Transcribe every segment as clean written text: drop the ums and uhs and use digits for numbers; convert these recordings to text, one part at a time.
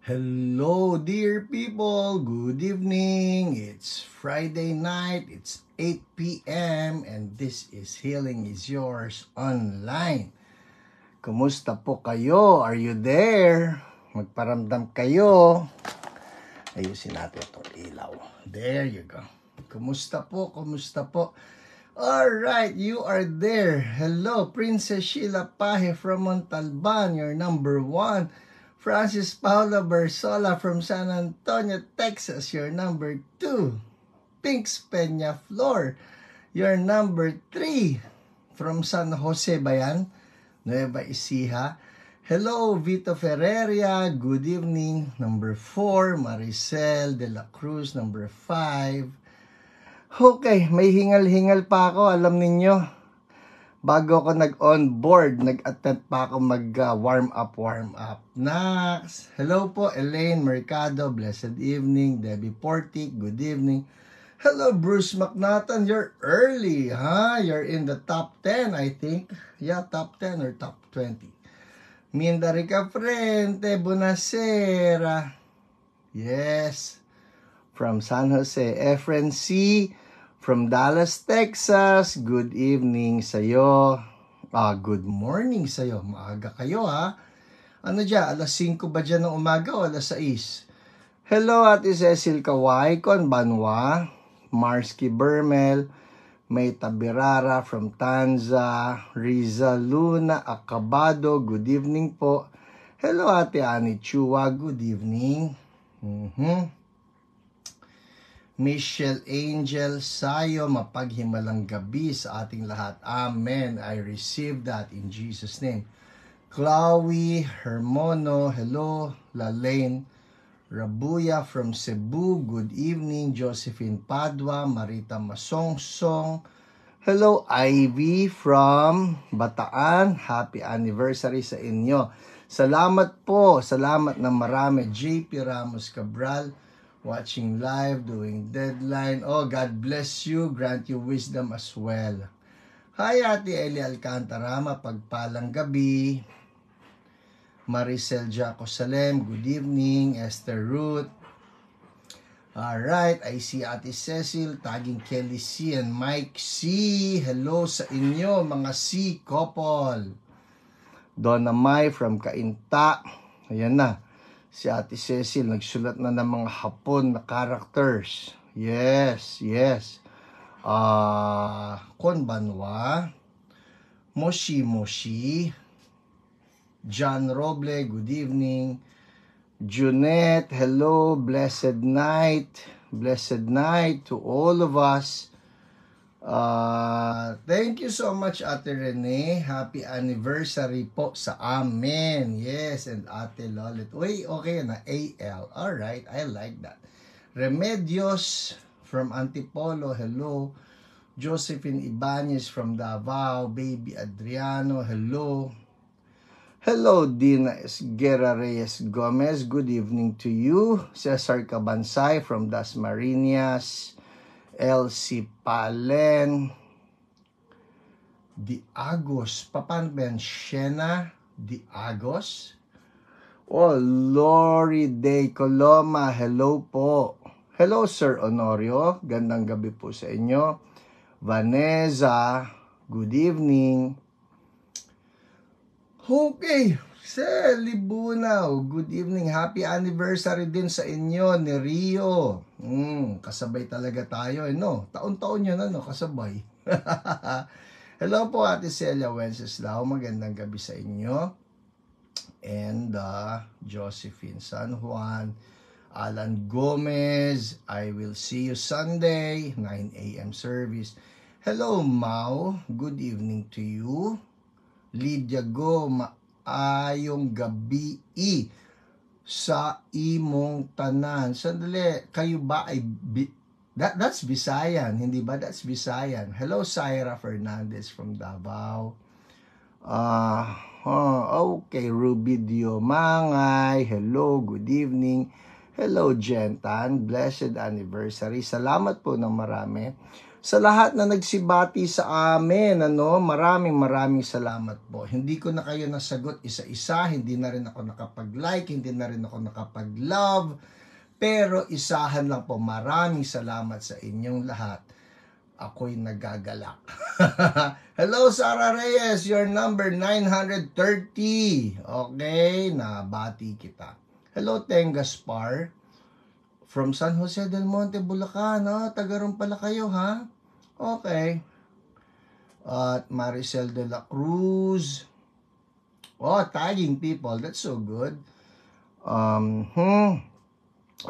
Hello, dear people. Good evening. It's Friday night. It's 8 p.m. and this is Healing is Yours online. Kumusta po kayo? Are you there? Magparamdam kayo. Ayusin natin itong ilaw. There you go. Kumusta po? Kumusta po? Alright, you are there. Hello, Princess Sheila Pahe from Montalban, your number one. Francis Paula Bersola from San Antonio, Texas, your number 2. Pinks Peña Flor, your number 3. From San Jose Bayan, Nueva Ecija. Hello, Vito Ferreria, good evening. Number 4, Maricel de la Cruz, number 5. Okay, may hingal-hingal pa ako, alam ninyo. Bago ako nag-on-board, nag-attempt pa ako mag-warm up. Next. Hello po, Elaine Mercado, blessed evening. Debbie Portic, good evening. Hello, Bruce McNaughton, you're early, huh? You're in the top 10, I think. Yeah, top 10 or top 20. Minda Rica Frente, Bonacera. Yes. From San Jose, Efren C. From Dallas, Texas, good evening sa'yo. Good morning sa'yo. Maaga kayo ha. Ano dyan, alas 5 ba dyan ng umaga o alas 6? Hello, Ate Cecil Kawai, Conbanwa, Marsky Bermel, May Tabirara from Tanza, Riza Luna Acabado, good evening po. Hello, Ate Ani Chua, good evening. Michelle Angel Sayo, mapaghimalang gabi sa ating lahat. Amen. I receive that in Jesus' name. Chloe Hermono, hello. Lalaine Rabuya from Cebu, good evening. Josephine Padua, Marita Masongsong. Hello, Ivy from Bataan. Happy anniversary sa inyo. Salamat po. Salamat na marami. JP Ramos Cabral, watching live, doing deadline. Oh, God bless you. Grant you wisdom as well. Hi, Ate Eli Alcantara. Mapagpalang gabi. Maricel Jaco Salem, good evening. Esther Ruth. Alright, I see Ate Cecil, tagging Kelly C. and Mike C. Hello sa inyo, mga C couple. Donna Mai from Cainta. Ayan na. Si Ate Cecil, nagsulat na ng mga Hapon na characters. Yes. Konbanwa, Moshi, John Roble, good evening. Junette, hello, blessed night to all of us. Thank you so much, Ate Rene. Happy anniversary po sa amin. Yes, and Ate Lolit. Uy, okay na, AL. Alright, I like that. Remedios from Antipolo, hello. Josephine Ibanez from Davao. Baby Adriano, hello. Hello, Dina Esguera Reyes Gomez. Good evening to you. Cesar Cabansay from Dasmariñas. Elsie Palen, Diagos, Papanben, Shena, Diagos. Oh, Lori Day Coloma, hello po. Hello, Sir Honorio, gandang gabi po sa inyo. Vanessa, good evening. Okay, Sally Bunaw, good evening. Happy anniversary din sa inyo ni Rio. Kasabay talaga tayo, no? Taon-taon yun, kasabay. Hello po, Ate Celia Wenceslao. Magandang gabi sa inyo. And Josephine San Juan, Alan Gomez, I will see you Sunday, 9 a.m. service. Hello, Mau. Good evening to you. Lydia Go, maayong gabi sa imong tanan. Sandali, kayo ba ay that's Visayan, hindi ba? That's Visayan. Hello, Syra Fernandez from Davao. Okay, Ruby Diomangay, hello, good evening. Hello, Jentan, blessed anniversary. Salamat po ng marami. Sa lahat na nagsibati sa amin, maraming salamat po. Hindi ko na kayo nasagot isa-isa, hindi na rin ako nakapag-like, hindi na rin ako nakapag-love, pero isahan lang po, maraming salamat sa inyong lahat. Ako'y nagagalak. Hello, Sarah Reyes, your number 930. Okay, nabati kita. Hello, Tengaspar. From San Jose del Monte, Bulacan. Taga ron pala kayo, ha? Okay. At Maricel de la Cruz. Tagging people. That's so good.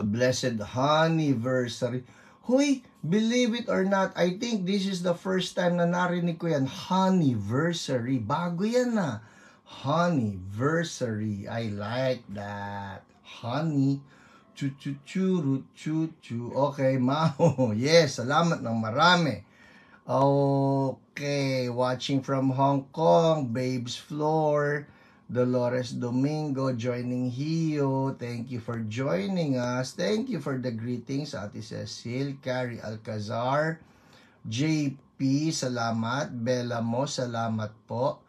Blessed Honeyversary. Huy, believe it or not, I think this is the first time na narinig ko yan. Honeyversary. Bago yan na. Honeyversary. I like that. Honey. Chu-chu-chu-ru-chu-chu. Okay, Mao. Yes, salamat ng marami. Okay, watching from Hong Kong, Babes Floor, Dolores Domingo joining Hio. Thank you for joining us. Thank you for the greetings, Ate Cecil, Carrie Alcazar, JP, salamat. Bella Mo, salamat po.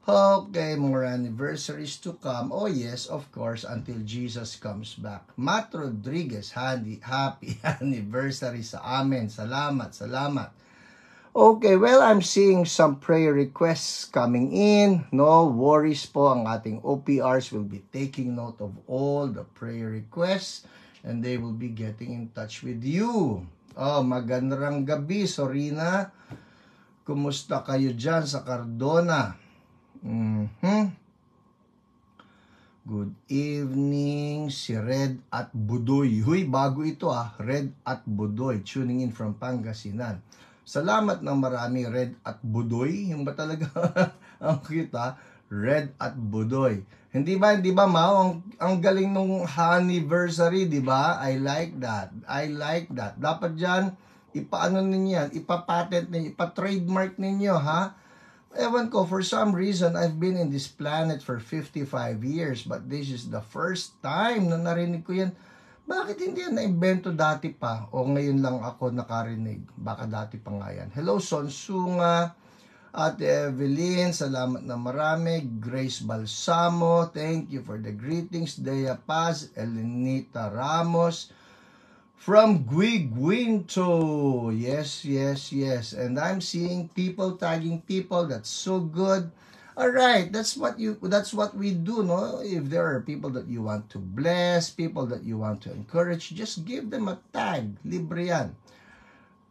Okay, more anniversaries to come. Oh yes, of course, until Jesus comes back. Matt Rodriguez, happy anniversary sa amin. Salamat. Okay, well, I'm seeing some prayer requests coming in. No worries po, ang ating OPRs will be taking note of all the prayer requests and they will be getting in touch with you. Magandang gabi, Sorina. Kumusta kayo dyan sa Cardona? Good evening, si Red at Budoy. Huy, bago ito Red at Budoy, tuning in from Pangasinan. Salamat ng marami, Red at Budoy. Yung ba talaga ang kita? Red at Budoy. Hindi ba Mao? Ang galing nung anniversary, di ba? I like that. Dapat dyan, ipaano ninyo yan, ipapatent ninyo, ipa-trademark ninyo, ha? Ewan ko, for some reason, I've been in this planet for 55 years, but this is the first time na narinig ko yan. Bakit hindi yan na-invento dati pa? O ngayon lang ako nakarinig? Baka dati pa nga yan. Hello, Sonsunga, Ate Evelyn, salamat na marami. Grace Balsamo, thank you for the greetings. Dea Paz, Elenita Ramos, from Guiguinto. Yes. And I'm seeing people tagging people. That's so good. All right, that's what we do, no? If there are people that you want to bless, people that you want to encourage, just give them a tag. Libre yan.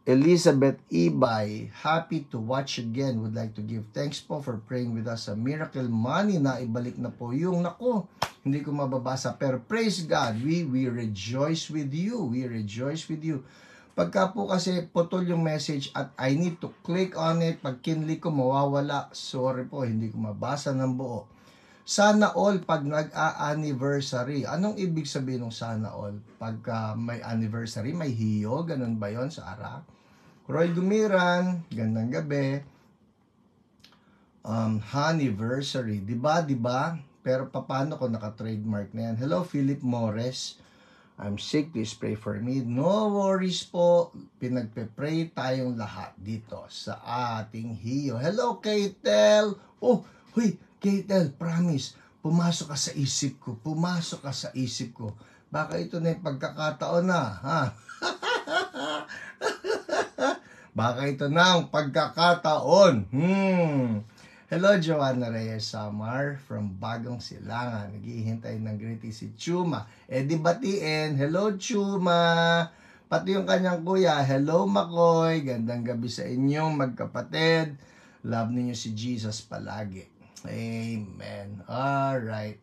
Elizabeth Ibay, happy to watch again. Would like to give thanks po for praying with us sa Miracle Money na ibalik na po yung hindi ko mababasa. Pero praise God, we rejoice with you. We rejoice with you. Pagka po kasi putol yung message at I need to click on it, pag kinlik ko mawawala. Sorry po, hindi ko mabasa ng buo. Sana all pag nag-a-anniversary. Anong ibig sabihin ng sana all? Pagka may anniversary, may hiyo, ganun ba yon sa Ara? Roy Gumiran, gandang gabi. Anniversary, diba? Pero paano ko naka-trademark na yan? Hello, Philip Morris. I'm sick, please pray for me. No worries po. Pinagpe-pray tayong lahat dito sa ating hiyo. Hello, Keitel. Keitel, promise. Pumasok ka sa isip ko. Baka ito na yung pagkakataon na, ha? Baka ito na ang pagkakataon. Hello, Joanna Reyes Samar from Bagong Silangan. Naghihintay ng greeting si Chuma. Di batiin. Hello, Chuma. Pati yung kanyang kuya. Hello, Makoy. Gandang gabi sa inyong magkapatid. Love ninyo si Jesus palagi. Amen. Alright.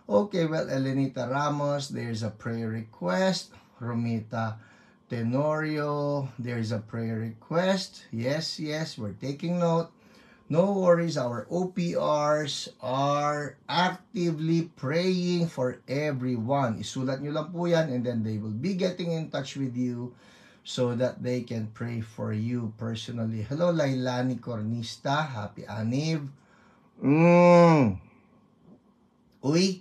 Okay, well, Elenita Ramos, there's a prayer request. Romita Tenorio, there's a prayer request. Yes, we're taking note. No worries, our OPRs are actively praying for everyone. Isulat nyo lang po yan and then they will be getting in touch with you so that they can pray for you personally. Hello, Lailani Cornista. Happy Aniv. Uy.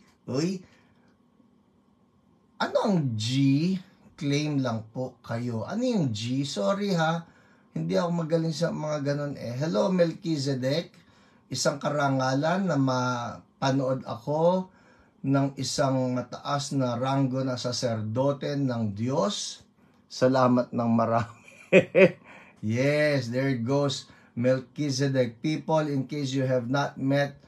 Ano ang G? Claim lang po kayo. Ano yung G? Sorry ha. Hindi ako magaling sa mga ganon eh. Hello, Melchizedek. Isang karangalan na mapanood ako ng isang mataas na ranggo na saserdote ng Diyos. Salamat ng marami. Yes, there it goes. Melchizedek. People, in case you have not met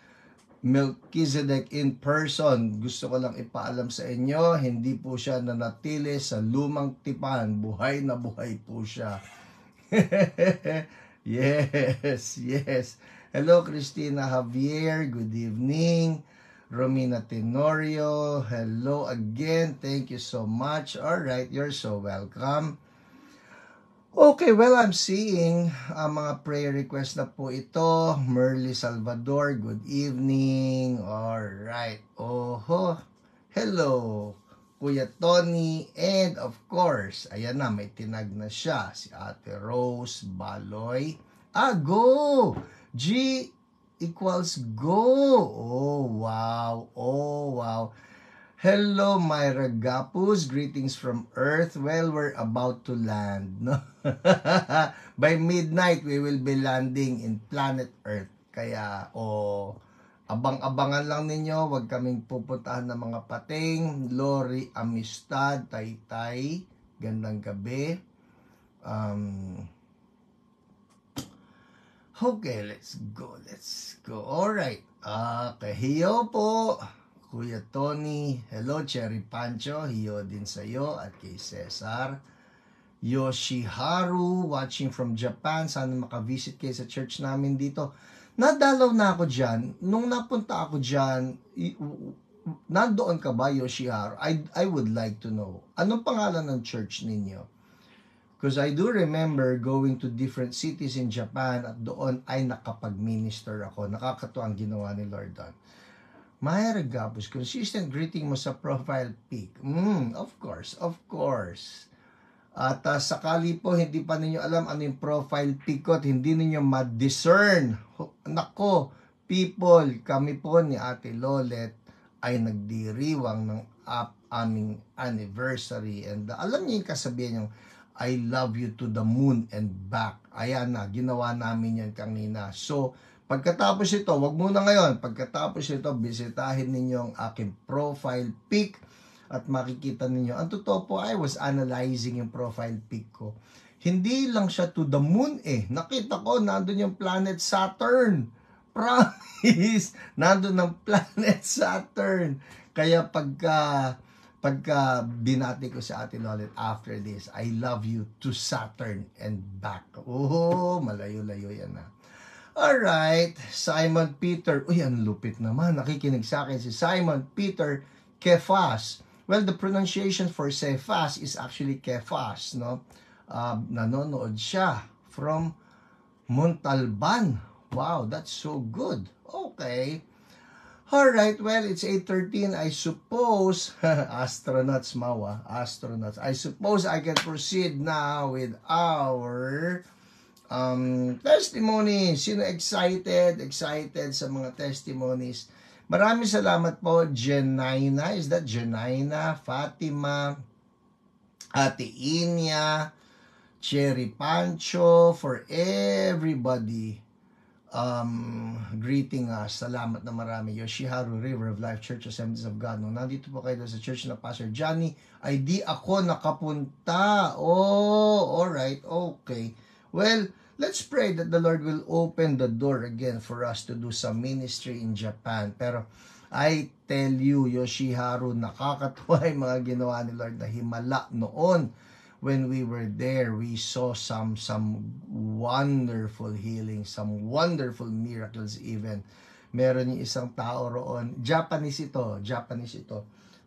Melchizedek in person, gusto ko lang ipaalam sa inyo, hindi po siya nanatili sa lumang tipan. Buhay na buhay po siya. Yes, yes. Hello, Christina Javier. Good evening. Romina Tenorio. Hello again. Thank you so much. All right, you're so welcome. Okay, well, I'm seeing mga prayer request na po ito. Merly Salvador, good evening. Alright. Oho. Hello, Kuya Tony. And of course, ayan na, may tinag na siya. Si Ate Rose Baloy. Go! G equals go. Oh, wow. Oh, wow. Hello, Myra Gapus. Greetings from Earth. Well, we're about to land, no? By midnight, we will be landing in planet Earth. Kaya, abang-abangan lang ninyo. Huwag kaming pupuntahan ng mga pating. Lori Amistad, Taytay. Gandang gabi. Okay, let's go. Let's go. Alright. Okay, hiyo po. Kuya Tony, hello, Cherry Pancho, hiyo din sa'yo at kay Cesar. Yoshiharu, watching from Japan, sana makavisit kayo sa church namin dito. Nadalaw na ako dyan, nung napunta ako dyan, nandoon ka ba, Yoshiharu? I would like to know, anong pangalan ng church ninyo? Because I do remember going to different cities in Japan at doon ay nakapag-minister ako. Nakakatuwa ang ginawa ni Lord doon. Myra Gapus, consistent greeting mo sa profile pic. Of course, of course. At sakali po hindi pa ninyo alam ano yung profile pic ko at hindi ninyo ma-discern. Nako, people, kami po ni Ate Lolet ay nagdiriwang ng aming anniversary. And alam niyo yung kasabihan yung I love you to the moon and back. Ayan na, ginawa namin yan kanina. So, pagkatapos ito, wag muna ngayon, pagkatapos ito, bisitahin ninyo ang aking profile pic at makikita ninyo. Ang totoo po, I was analyzing yung profile pic ko. Hindi lang siya to the moon eh. Nakita ko, nandun yung planet Saturn. Promise! Nandun ang planet Saturn. Kaya pagka binati ko sa Ate Lolet after this, I love you to Saturn and back. Oh, malayo-layo yan na. Alright, Simon Peter. Uy, ang lupit naman. Nakikinig sa akin si Simon Peter Kefas. Well, the pronunciation for Cephas is actually Kefas, no? Nanonood siya from Montalban. Wow, that's so good. Okay. Alright, well, it's 8:13. I suppose, astronauts, mawa, astronauts. I suppose I can proceed now with our testimony. Sino excited sa mga testimonies? Maraming salamat po, Jenaina. Is that Jenaina? Fatima, Ate Inya, Cherry Pancho, for everybody greeting us. Salamat na marami. Yoshiharu, River of Life Church Assemblies of God. Nung nandito po kayo sa church na Pastor Johnny, ay di ako nakapunta. Oh, alright, okay. Well, let's pray that the Lord will open the door again for us to do some ministry in Japan. Pero I tell you, Yoshiharu, nakakatuwa yung mga ginawa ni Lord na himala noon. When we were there, we saw some wonderful healing, some wonderful miracles even. Meron yung isang tao roon, Japanese ito,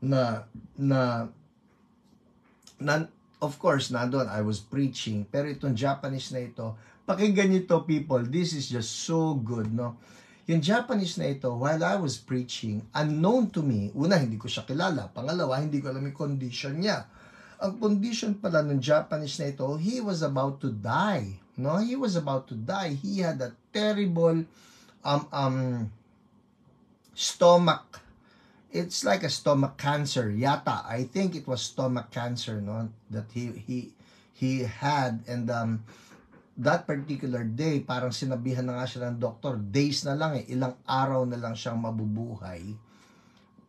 na of course, nandun, I was preaching, pero itong Japanese na ito, pakinggan nyo ito, people, this is just so good, no? Yung Japanese na ito, while I was preaching, unknown to me, una, hindi ko siya kilala, pangalawa, hindi ko alam yung condition niya. Ang condition pala ng Japanese na ito, he was about to die. No, he was about to die. He had a terrible stomach. It's like a stomach cancer. Yata, I think it was stomach cancer, no, that he had, and that particular day, parang sinabihan na nga siya ng doktor, days na lang ilang araw na lang siyang mabubuhay.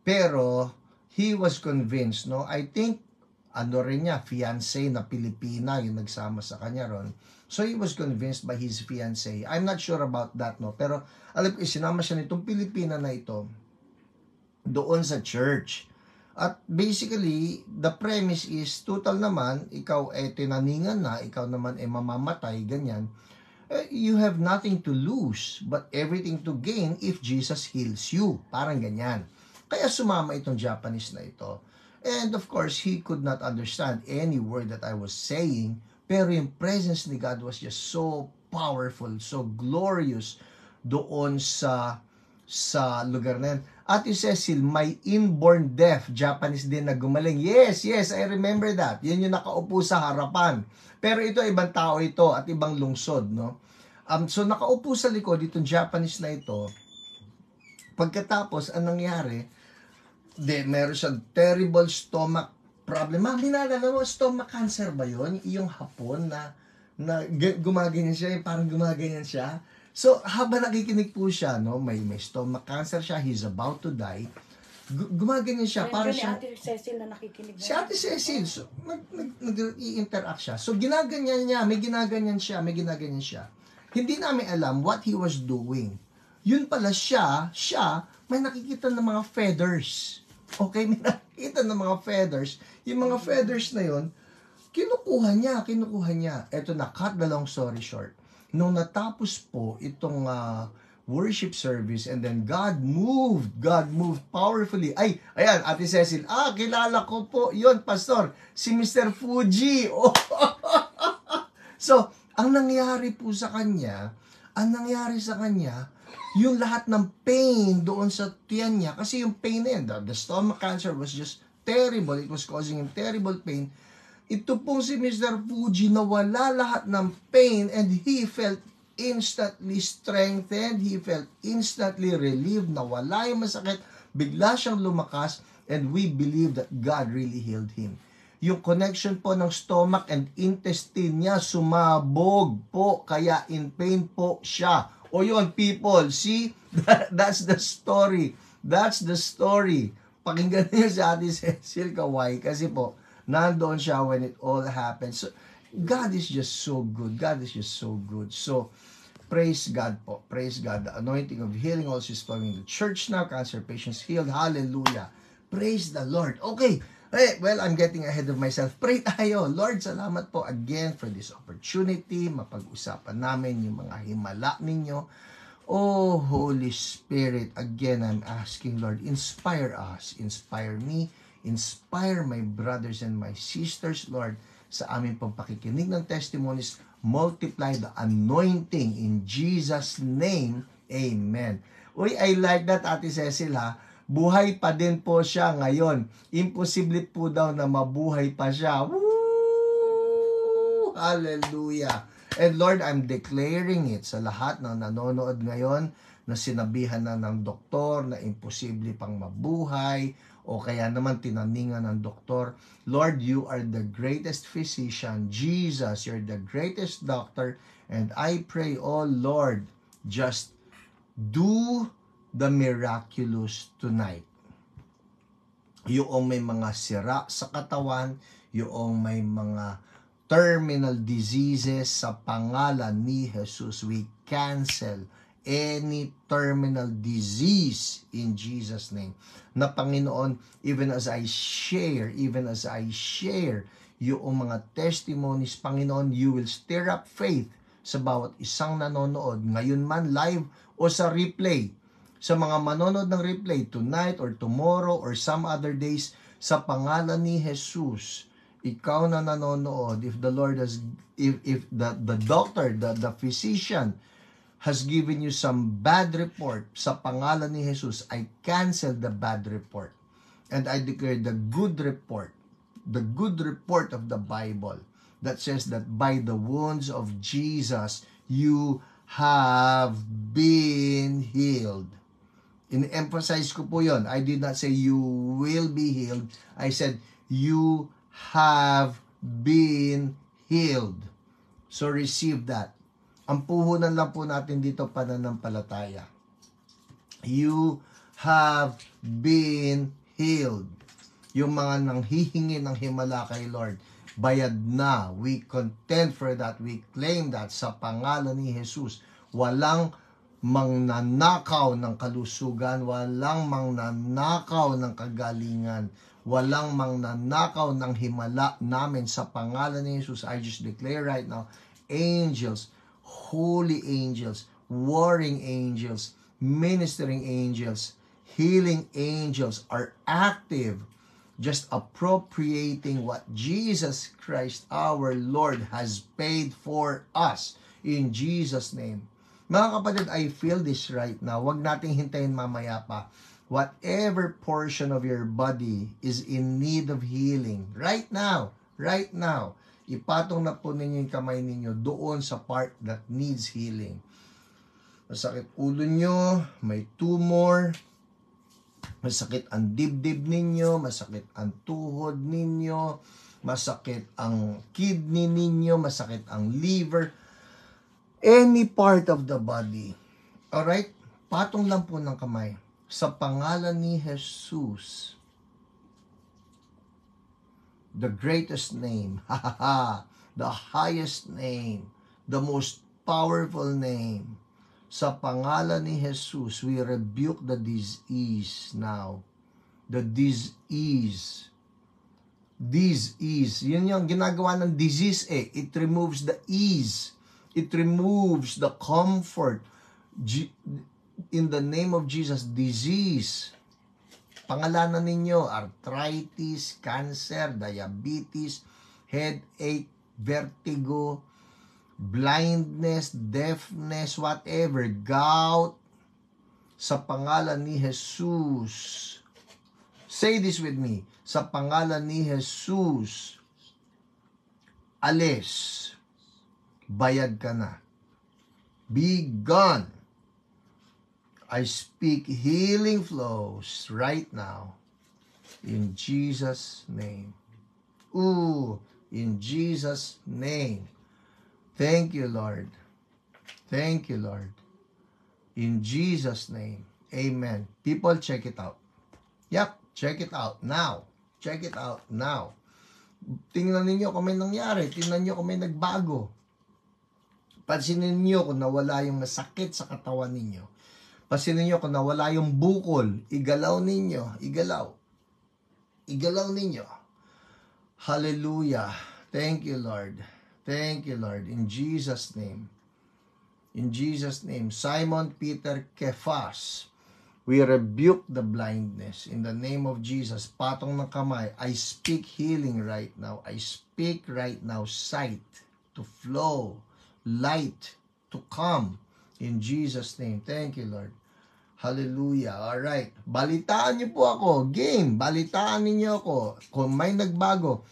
Pero, he was convinced, no? I think, ano rin niya, fiancé na Pilipina, yung nagsama sa kanya ron. So, he was convinced by his fiancé. I'm not sure about that, no? Pero, alam ko, sinama siya nitong Pilipina na ito doon sa church. At basically, the premise is, total naman, ikaw tinaningan na, ikaw naman mamamatay, ganyan. You have nothing to lose, but everything to gain if Jesus heals you. Parang ganyan. Kaya sumama itong Japanese na ito. And of course, he could not understand any word that I was saying, pero yung presence ni God was just so powerful, so glorious doon sa lugar na yan. Ate Cecil, may inborn deaf Japanese din na gumaling. Yes, I remember that. Yan yung nakaupo sa harapan. Pero ito, ibang tao ito at ibang lungsod, no? So, nakaupo sa likod itong Japanese na ito. Pagkatapos, anong nangyari? Meron siyang terrible stomach problem. Naalala mo, stomach cancer ba yun? Yung hapon na gumaganyan siya, parang gumaganyan siya. So, habang nakikinig po siya, no, may stomach cancer siya, he's about to die, gumaganyan siya. Parang siya, Ate Cecil na nakikinig na. Si Ate Cecil, so, nag-i-interact siya. So, ginaganyan niya, may ginaganyan siya. Hindi namin alam what he was doing. Yun pala siya, may nakikita ng mga feathers. Okay, may nakikita ng mga feathers. Yung mga feathers na yun, kinukuha niya. Eto na, cut the long story short. Nung natapos po itong worship service and then God moved powerfully. Ay, ayan, Ate Cecil, kilala ko po, yon pastor, si Mr. Fuji. Oh. So, ang nangyari sa kanya, yung lahat ng pain doon sa tiyan niya, kasi yung pain na yan, the stomach cancer was just terrible, it was causing him terrible pain. Ito pong si Mr. Fuji, nawala lahat ng pain and he felt instantly strengthened, he felt instantly relieved, nawala yung masakit, bigla siyang lumakas, and we believe that God really healed him. Yung connection po ng stomach and intestine niya sumabog po, kaya in pain po siya. O yun, people, see, that's the story. Pakinggan niyo si Ate Cecil Kawai, kasi po, nandoon siya when it all happened. So, God is just so good. So, praise God po. Praise God. The anointing of healing also is flowing in the church now. Cancer patients healed. Hallelujah. Praise the Lord. Okay. Hey, well, I'm getting ahead of myself. Pray tayo. Lord, salamat po again for this opportunity. Mapag-usapan namin yung mga himala ninyo. Oh, Holy Spirit, again, I'm asking, Lord, inspire us. Inspire me. Inspire my brothers and my sisters, Lord, sa aming pagpakikinig ng testimonies. Multiply the anointing in Jesus' name. Amen. Uy, I like that, Ate Cecil, ha? Buhay pa din po siya ngayon. Imposible po daw na mabuhay pa siya. Woo! Hallelujah. And Lord, I'm declaring it sa lahat ng nanonood ngayon na sinabihan na ng doktor na imposible pang mabuhay, o kaya naman tinaningan ng doktor. Lord, you are the greatest physician. Jesus, you're the greatest doctor. And I pray, oh Lord, just do the miraculous tonight. Yung may mga sira sa katawan, yung may mga terminal diseases, sa pangalan ni Jesus, we cancel any terminal disease in Jesus' name. Na Panginoon, even as I share yung mga testimonies, Panginoon, you will stir up faith sa bawat isang nanonood, ngayon man live o sa replay. Sa mga manonood ng replay tonight or tomorrow or some other days, sa pangalan ni Jesus, ikaw na nanonood, if the Lord has, if the doctor, the physician has given you some bad report, sa pangalan ni Jesus, I cancel the bad report. And I declare the good report of the Bible that says that by the wounds of Jesus, you have been healed. In-emphasize ko po yon. I did not say you will be healed. I said you have been healed. So receive that. Ang puhunan lang po natin dito, pananampalataya. You have been healed. Yung mga nanghihingi ng himala kay Lord, bayad na. We contend for that. We claim that sa pangalan ni Jesus. Walang mangnanakaw ng kalusugan, walang mangnanakaw ng kagalingan, walang mangnanakaw ng himala namin sa pangalan ni Jesus. I just declare right now, angels, holy angels, warring angels, ministering angels, healing angels are active, just appropriating what Jesus Christ our Lord has paid for us in Jesus' name. Mga kapatid, I feel this right now. Huwag nating hintayin mamaya pa. Whatever portion of your body is in need of healing, right now, ipatong na po ninyo yung kamay ninyo doon sa part that needs healing. Masakit ulo nyo, may tumor, masakit ang dibdib ninyo, masakit ang tuhod ninyo, masakit ang kidney ninyo, masakit ang liver, any part of the body. Alright? Patong lang po ng kamay. Sa pangalan ni Jesus, the greatest name, the highest name, the most powerful name, sa pangalan ni Jesus, we rebuke the disease now. The disease. Disease. Yun yung ginagawa ng disease eh. It removes the ease. It removes the comfort. In the name of Jesus, disease. Pangalanan ninyo, arthritis, cancer, diabetes, headache, vertigo, blindness, deafness, whatever, gout, sa pangalan ni Jesus. Say this with me. Sa pangalan ni Jesus, alis, bayad ka na. Be gone. I speak healing flows right now in Jesus' name. Ooh, in Jesus' name. Thank you, Lord. Thank you, Lord. In Jesus' name. Amen. People, check it out. Yep, check it out now. Check it out now. Tingnan ninyo kung may nangyari. Tingnan nyo kung may nagbago. Pansinin nyo kung nawala yung masakit sa katawan ninyo. Pansinin nyo kung nawala yung bukol. Igalaw ninyo. Igalaw. Igalaw ninyo. Hallelujah. Thank you, Lord. Thank you, Lord. In Jesus' name. In Jesus' name. Simon Peter Kephas. We rebuke the blindness. In the name of Jesus. Patong ng kamay. I speak healing right now. I speak right now sight to flow. Light to come. In Jesus' name. Thank you, Lord. Hallelujah. Alright. Balitaan niyo po ako. Game. Balitaan niyo ako. Kung may nagbago.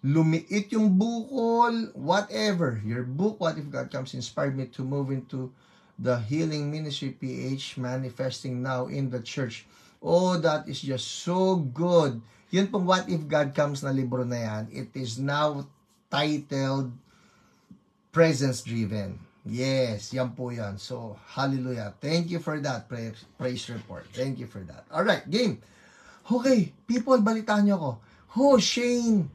Lumiit yung bukol, whatever. Your book, What If God Comes, inspired me to move into the Healing Ministry PH, manifesting now in the church. Oh, that is just so good. Yun pong What If God Comes na libro na yan, it is now titled Presence Driven. Yes, yan po yan. So, hallelujah. Thank you for that praise report. Thank you for that. Alright, game. Okay, people, balitaan nyo ako. Oh, Shane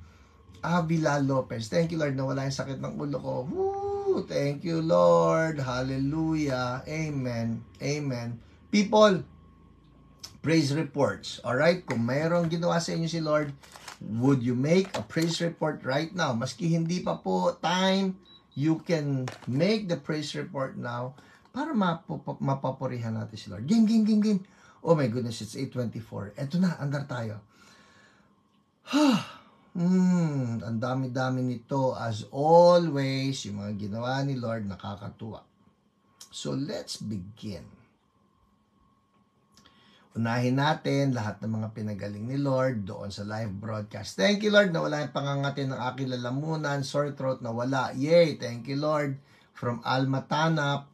Avila Lopez. Thank you, Lord, na wala yung sakit ng ulo ko. Woo! Thank you, Lord. Hallelujah. Amen. Amen. People, praise reports. Alright? Kung mayroong ginawa sa inyo si Lord, would you make a praise report right now? Maski hindi pa po time, you can make the praise report now para mapapurihan natin si Lord. Game. Oh my goodness, it's 8:24. Eto na, andar tayo. Ang dami-dami nito. As always, yung mga ginawa ni Lord, nakakatuwa. So, let's begin. Unahin natin lahat ng mga pinagaling ni Lord doon sa live broadcast. Thank you, Lord, na wala yung pangangati ng aking lalamunan, sore throat na wala. Yay! Thank you, Lord. From Alma Tanap,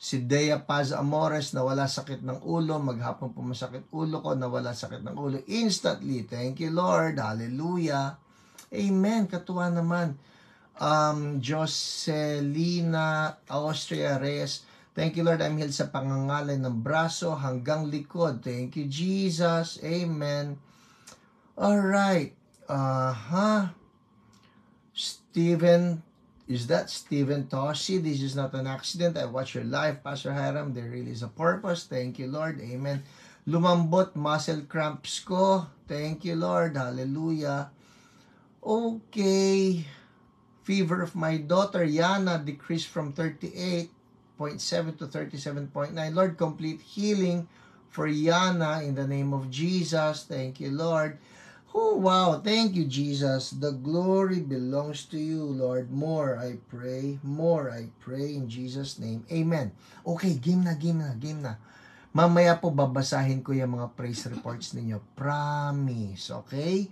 si Dea Paz Amores na wala sakit ng ulo, maghapon po masakit ulo ko, na wala sakit ng ulo instantly. Thank you, Lord. Hallelujah. Amen. Katuwa naman. Jocelina Austria Reyes, thank you Lord, I'm healed sa pangangalay ng braso hanggang likod. Thank you Jesus. Amen. Alright. Stephen, is that Stephen Toshi? This is not an accident. I watch your life, Pastor Hiram. There really is a purpose. Thank you, Lord. Amen. Lumambot muscle cramps ko. Thank you, Lord. Hallelujah. Okay. Fever of my daughter, Yana, decreased from 38.7 to 37.9. Lord, complete healing for Yana in the name of Jesus. Thank you, Lord. Oh, wow. Thank you, Jesus. The glory belongs to you, Lord. More I pray. More I pray in Jesus' name. Amen. Okay, game na. Mamaya po babasahin ko yung mga praise reports ninyo. Promise. Okay?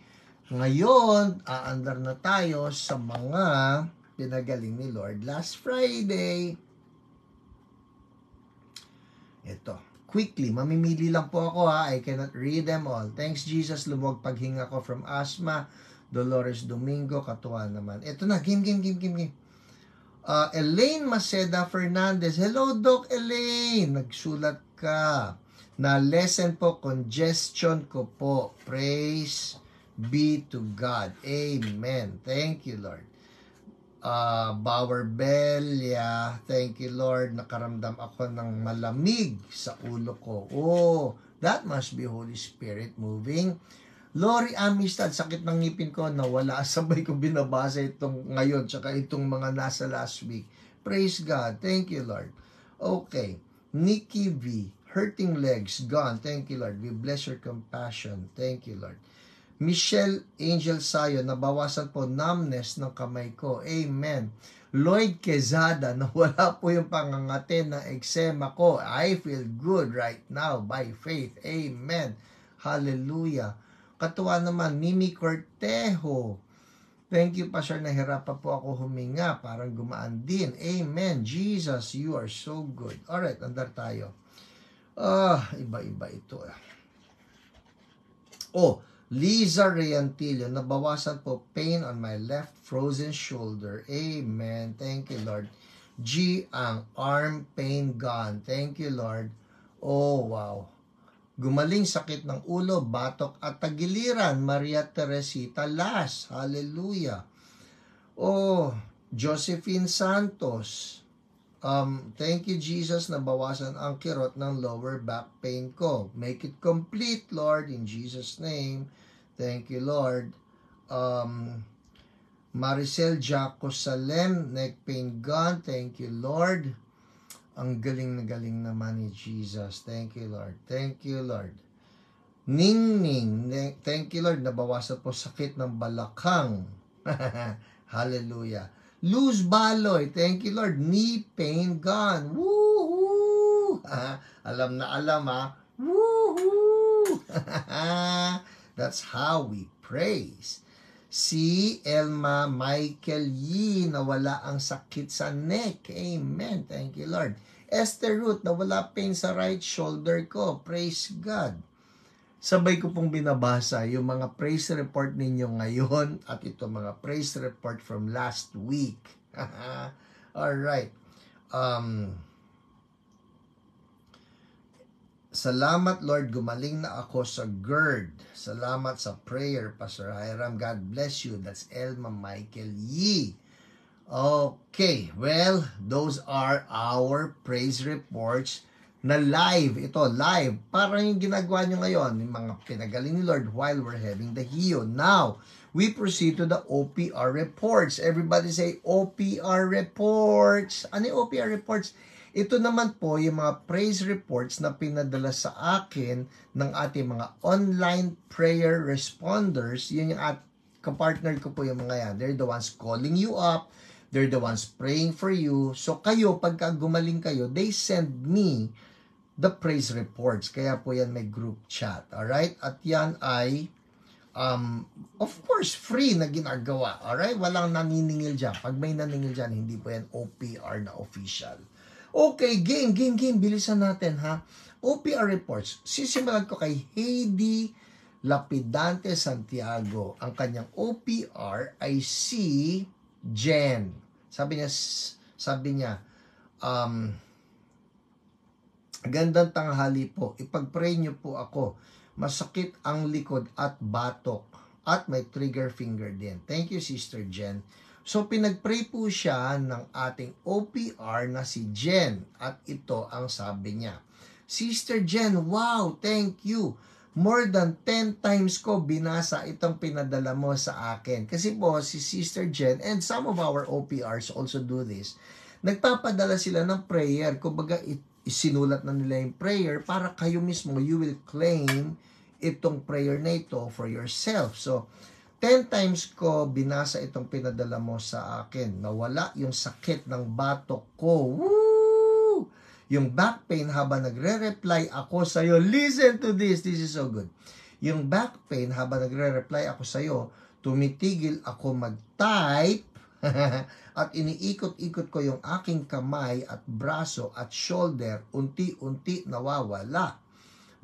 Ngayon, aandar na tayo sa mga pinagaling ni Lord last Friday. Ito. Quickly, mamimili lang po ako ha. I cannot read them all. Thanks Jesus, lumuwag paghinga ko from asthma. Dolores Domingo, katuwa naman. Ito na, game. Elaine Maceda Fernandez. Hello, Doc Elaine. Nagsulat ka. Na lesson po, congestion ko po. Praise be to God. Amen. Thank you, Lord. Bauer Belia, thank you Lord, nakaramdam ako ng malamig sa ulo ko. Oh, that must be Holy Spirit moving. Lori Amistad, sakit ng ngipin ko, nawala. Sabay ko binabasa itong ngayon, tsaka itong mga nasa last week. Praise God, thank you Lord. Okay, Nikki V, hurting legs, gone, thank you Lord. We bless your compassion, thank you Lord. Michelle Angel Sayo, nabawasan po numbness ng kamay ko. Amen. Lloyd Quezada, nawala po yung pangangate ng eczema ko. I feel good right now by faith. Amen. Hallelujah. Katuwa naman, Mimi Cortejo. Thank you, Pastor. Nahirapan po ako huminga. Parang gumaan din. Amen. Jesus, you are so good. Alright, andar tayo. Iba-iba ito. Liza Reantillo, nabawasan po pain on my left frozen shoulder. Amen. Thank you, Lord. G, ang arm pain gone. Thank you, Lord. Oh, wow. Gumaling sakit ng ulo, batok at tagiliran. Maria Teresita Las. Hallelujah. Oh, Josephine Santos. Thank you, Jesus, nabawasan ang kirot ng lower back pain ko. Make it complete, Lord, in Jesus' name. Thank you, Lord. Maricel Jaco Salem, neck pain gone. Thank you, Lord. Ang galing na galing naman ni Jesus. Thank you, Lord. Thank you, Lord. Ning, thank you, Lord. Nabawasan po sakit ng balakang. Hallelujah. Luz Baloy, thank you, Lord. Knee pain gone. Woohoo! Alam na alam, ha? Woohoo! That's how we praise. Si Elma Michael Yee, nawala ang sakit sa neck. Amen. Thank you, Lord. Esther Ruth, nawala pain sa right shoulder ko. Praise God. Sabay ko pong binabasa yung mga praise report ninyo ngayon at ito mga praise report from last week. Alright. Salamat Lord, gumaling na ako sa GERD. Salamat sa prayer, Pastor Hiram. God bless you. That's Elma Michael Yee. Okay, well, those are our praise reports na live. Ito, live. Parang yung ginagawa nyo ngayon, yung mga pinagaling ni Lord while we're having the HIO. Now, we proceed to the OPR reports. Everybody say, OPR reports. Ano yung OPR reports? Ito naman po yung mga praise reports na pinadala sa akin ng ating mga online prayer responders. Yun yung kapartner ko po yung mga yan. They're the ones calling you up. They're the ones praying for you. So kayo, pagka gumaling kayo, they send me the praise reports. Kaya po yan may group chat. Alright? At yan ay, of course, free na ginagawa. Alright? Walang naniningil dyan. Pag may naniningil dyan, hindi po yan OPR na official. Okay, game. Bilisan natin, ha? OPR reports. Sisimulan ko kay Heidi Lapidante Santiago. Ang kanyang OPR ay si Jen. Sabi niya, gandang tanghali po. Ipag-pray niyo po ako. Masakit ang likod at batok. At may trigger finger din. Thank you, Sister Jen. So, pinag-pray po siya ng ating OPR na si Jen. At ito ang sabi niya. Sister Jen, wow, thank you. More than 10 times ko binasa itong pinadala mo sa akin. Kasi po, si Sister Jen and some of our OPRs also do this. Nagpapadala sila ng prayer. Kumbaga, isinulat na nila yung prayer para kayo mismo, you will claim itong prayer na ito for yourself. So, 10 times ko binasa itong pinadala mo sa akin. Nawala yung sakit ng batok ko. Woo! Yung back pain habang nagre-reply ako sa'yo. Listen to this. This is so good. Yung back pain habang nagre-reply ako sa'yo, tumitigil ako mag-type at iniikot-ikot ko yung aking kamay at braso at shoulder. Unti-unti nawawala.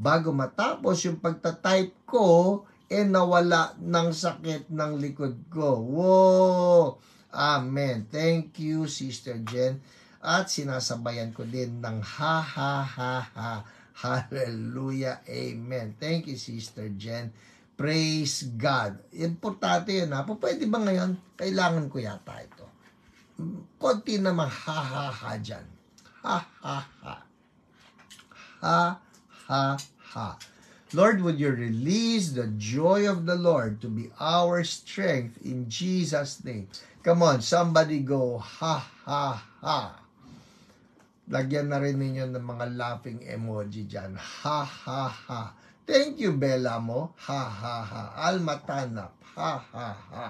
Bago matapos yung pagta-type ko, nawala ng sakit ng likod ko. Wow! Amen. Thank you, Sister Jen. At sinasabayan ko din ng ha, ha, ha, ha. Hallelujah. Amen. Thank you, Sister Jen. Praise God. Importante yun, ha? Pwede ba ngayon? Kailangan ko yata ito. Konti namang ha, ha, ha dyan. Ha, ha, ha. Ha, ha, ha. Lord, would you release the joy of the Lord to be our strength in Jesus' name. Come on, somebody go, ha, ha, ha. Lagyan na rin ninyo ng mga laughing emoji dyan. Ha, ha, ha. Thank you, Bella mo. Ha, ha, ha. Alma Tanap. Ha, ha, ha.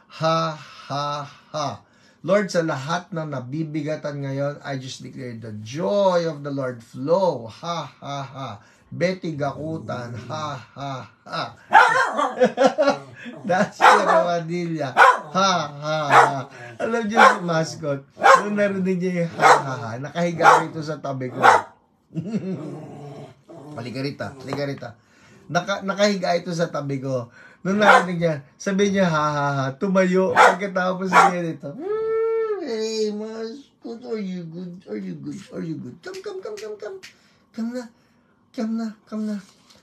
Ha, ha, ha. Lord, sa lahat ng nabibigatan ngayon, I just declare the joy of the Lord flow. Ha, ha, ha. Betty Gakutan. Ha, ha, ha. That's Ramadilla. Ha, ha, ha. Alam niyo si mascot, nung narinig niya yung ha, ha, ha, nakahiga rito sa tabi ko. Halika rita. Nakahiga ito sa tabi ko. Nung narinig niya, sabi niya, ha, ha, ha, tumayo. Pagkatapos niya dito, hey, mascot, are you good? Come na.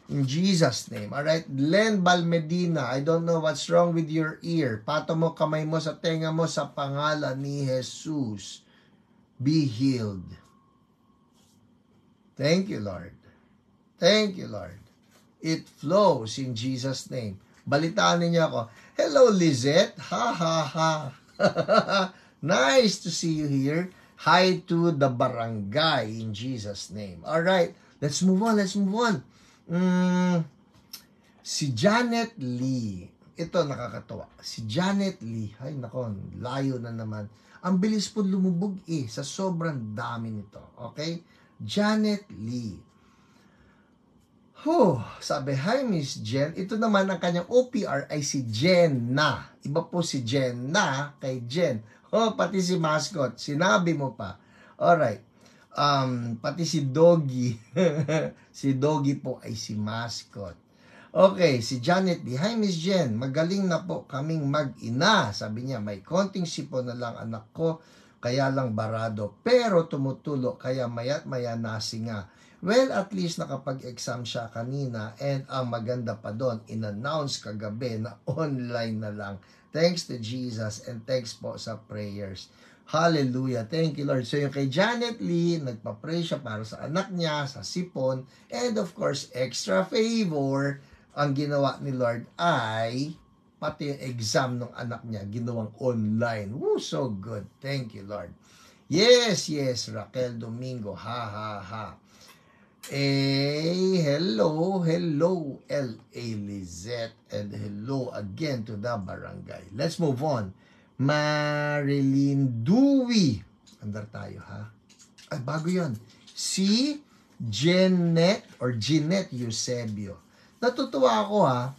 In Jesus' name. Alright, Len Balmedina, I don't know what's wrong with your ear. Pato mo kamay mo sa tenga mo sa pangalan ni Jesus. Be healed. Thank you, Lord. It flows in Jesus' name. Balitaan niyo ako. Hello, Lizette. Ha, ha, ha. Nice to see you here. Hi to the barangay in Jesus' name. Alright, let's move on. Si Janet Lee. Ito nakakatawa. Si Janet Lee. Ay nako, layo na naman. Ang bilis po lumubog sa sobrang dami nito. Okay? Janet Lee. Sabi, hi Miss Jen. Ito naman ang kanyang OPR ay si Jenna. Iba po si Jenna kay Jen. Pati si mascot. Sinabi mo pa. Alright. Pati si Doggy. Si Doggy po ay si mascot. Okay, si Janet D. Hi Miss Jen, magaling na po kaming mag-ina. Sabi niya, may konting sipon na lang anak ko, kaya lang barado. Pero tumutulo, kaya mayat maya nasinga. Well, at least nakapag-exam siya kanina and ang maganda pa doon, in-announce kagabi na online na lang. Thanks to Jesus and thanks po sa prayers. Hallelujah. Thank you, Lord. So, yung kay Janet Lee, nagpa-pray siya para sa anak niya, sa sipon, and of course, extra favor, ang ginawa ni Lord ay, pati yung exam ng anak niya, ginawang online. Woo, so good. Thank you, Lord. Yes, Raquel Domingo. Ha, ha, ha. Hello, L.A. Lizette, and hello again to the barangay. Let's move on. Marilyn Dewey. Andar tayo, ha? Ay, bago yun. Si Jeanette Eusebio. Natutuwa ako, ha?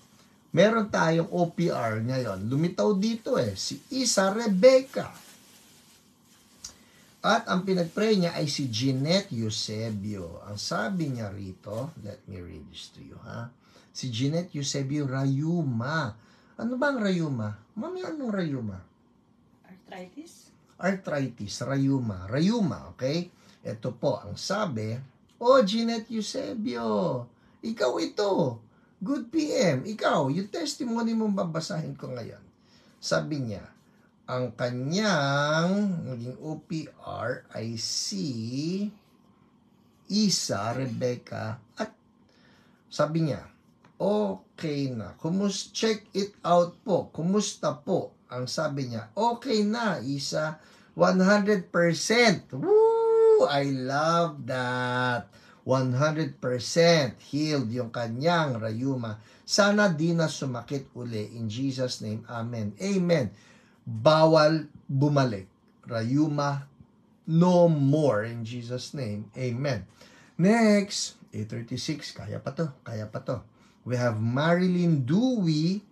Meron tayong OPR ngayon. Lumitaw dito, si Isa Rebecca. At ang pinag-pray niya ay si Jeanette Eusebio. Ang sabi niya rito, let me read this to you, ha? Si Jeanette Eusebio, Rayuma. Ano ba ang Rayuma? Mami, anong Rayuma? Arthritis, rayuma. Rayuma, okay? Ito po ang sabi, oh, Jeanette Eusebio, ikaw ito. Good PM. Ikaw, yung testimony mong babasahin ko ngayon. Sabi niya, ang kanyang naging OPR ay si Isa, Rebecca, at sabi niya, okay na. Check it out po. Kumusta po? Ang sabi niya, okay na, Isa. 100%. Woo! I love that. 100% healed yung kanyang rayuma. Sana di na sumakit uli. In Jesus' name, Amen. Amen. Bawal bumalik. Rayuma, no more. In Jesus' name, Amen. Next, 8:36. Kaya pa to. We have Marilyn Dewey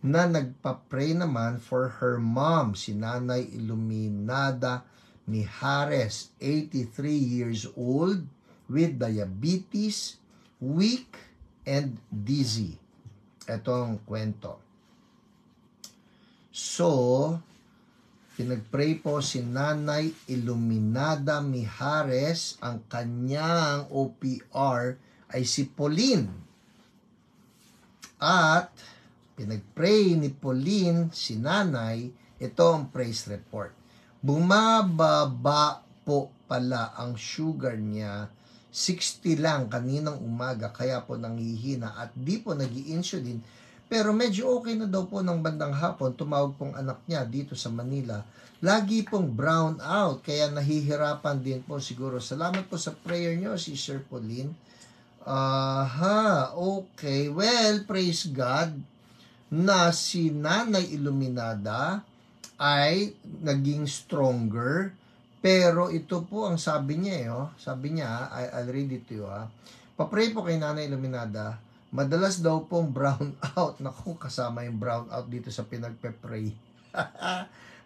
na nagpa-pray naman for her mom, si Nanay Iluminada Mijares, 83 years old, with diabetes, weak, and dizzy. Ito ang kwento. So, pinagpray po si Nanay Iluminada Mijares. Ang kanyang OPR ay si Pauline. At pinagpray ni Pauline si Nanay, ito ang praise report. Bumababa po pala ang sugar niya, 60 lang kaninang umaga, kaya po nanghihina at di po nag-i-insulin. Pero medyo okay na daw po ng bandang hapon. Tumawag pong anak niya dito sa Manila. Lagi pong brown out, kaya nahihirapan din po siguro. Salamat po sa prayer niyo, si Sir Pauline. Okay. Well, praise God na si Nanay Iluminada ay naging stronger. Pero ito po ang sabi niya, sabi niya, I'll read it to you. Papray po kay Nanay Iluminada, madalas daw pong brown out. Naku, kasama yung brown out dito sa pinagpe-pray.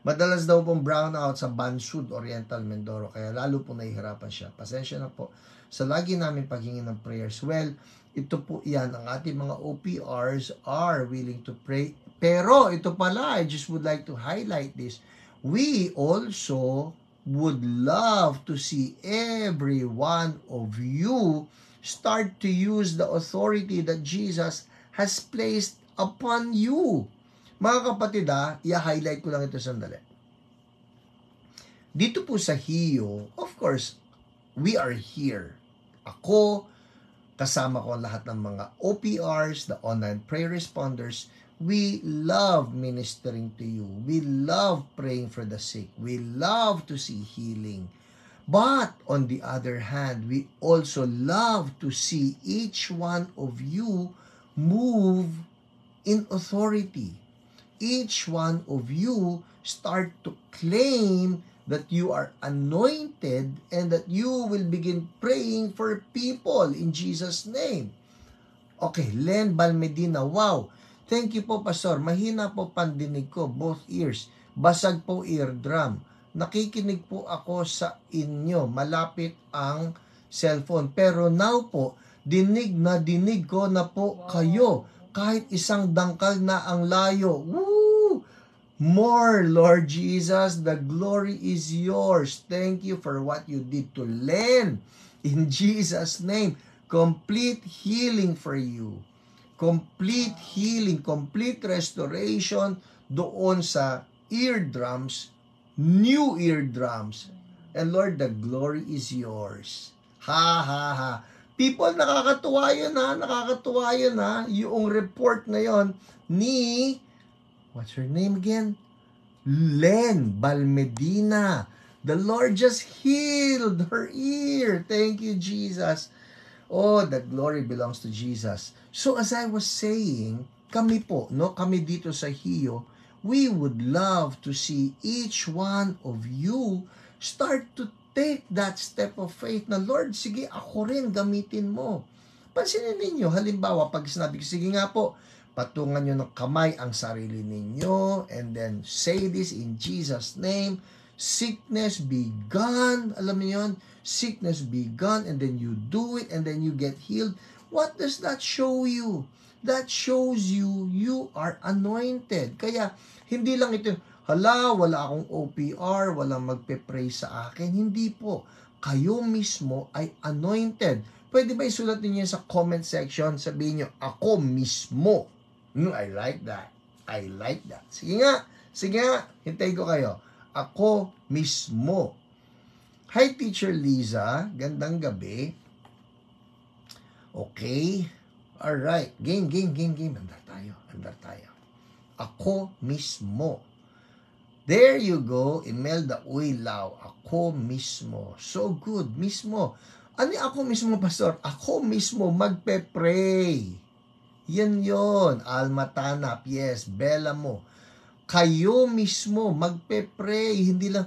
Madalas daw pong brown out sa Bansud, Oriental, Mindoro. Kaya lalo pong nahihirapan siya. Pasensya na po sa lagi namin paghingi ng prayers. Well, ito po yan. Ang ating mga OPRs are willing to pray. Pero ito pala, I just would like to highlight this. We also would love to see every one of you start to use the authority that Jesus has placed upon you. Mga kapatid, i-highlight ko lang ito sandali. Dito po sa HIO, of course, we are here. Ako, kasama ko lahat ng mga OPRs, the online prayer responders. We love ministering to you. We love praying for the sick. We love to see healing. But on the other hand, we also love to see each one of you move in authority. Each one of you start to claim that you are anointed and that you will begin praying for people in Jesus' name. Okay, Len Balmedina, wow. Thank you po, Pastor. Mahina po pandinig ko, both ears. Basag po eardrum. Nakikinig po ako sa inyo. Malapit ang cellphone. Pero now po, dinig na dinig ko na po kayo. Kahit isang dangkal na ang layo. Woo! More, Lord Jesus. The glory is yours. Thank you for what you did to Len. In Jesus' name, complete healing for you. Complete healing, complete restoration doon sa eardrums, new eardrums. And Lord, the glory is yours. Ha, ha, ha. People, nakakatuwa yun ha. Yung report na yon ni, what's her name again? Len Balmedina. The Lord just healed her ear. Thank you, Jesus. Oh, the glory belongs to Jesus. So as I was saying, kami dito sa HIO, we would love to see each one of you start to take that step of faith na, Lord, sige, ako rin, gamitin mo. Pansinin ninyo, halimbawa, pag sinabi ko, sige nga po, patungan nyo ng kamay ang sarili ninyo, and then say this in Jesus' name, sickness be gone, alam niyo yun, sickness be gone, and then you do it, and then you get healed. What does that show you? That shows you are anointed. Kaya, hindi lang ito, hala, wala akong OPR, walang magpe-pray sa akin. Hindi po. Kayo mismo ay anointed. Pwede ba isulat niyo sa comment section? Sabihin niyo, ako mismo. I like that. I like that. Sige nga. Hintayin ko kayo. Ako mismo. Hi, Teacher Liza. Gandang gabi. Okay. Alright. Game. Andar tayo. Ako mismo. There you go, Imelda Uylaw. Ako mismo. So good, mismo. Ano yung ako mismo, Pastor? Ako mismo magpe-pray. Yan yon. Alma Tanap, yes. Bella mo. Kayo mismo magpe-pray. Hindi lang,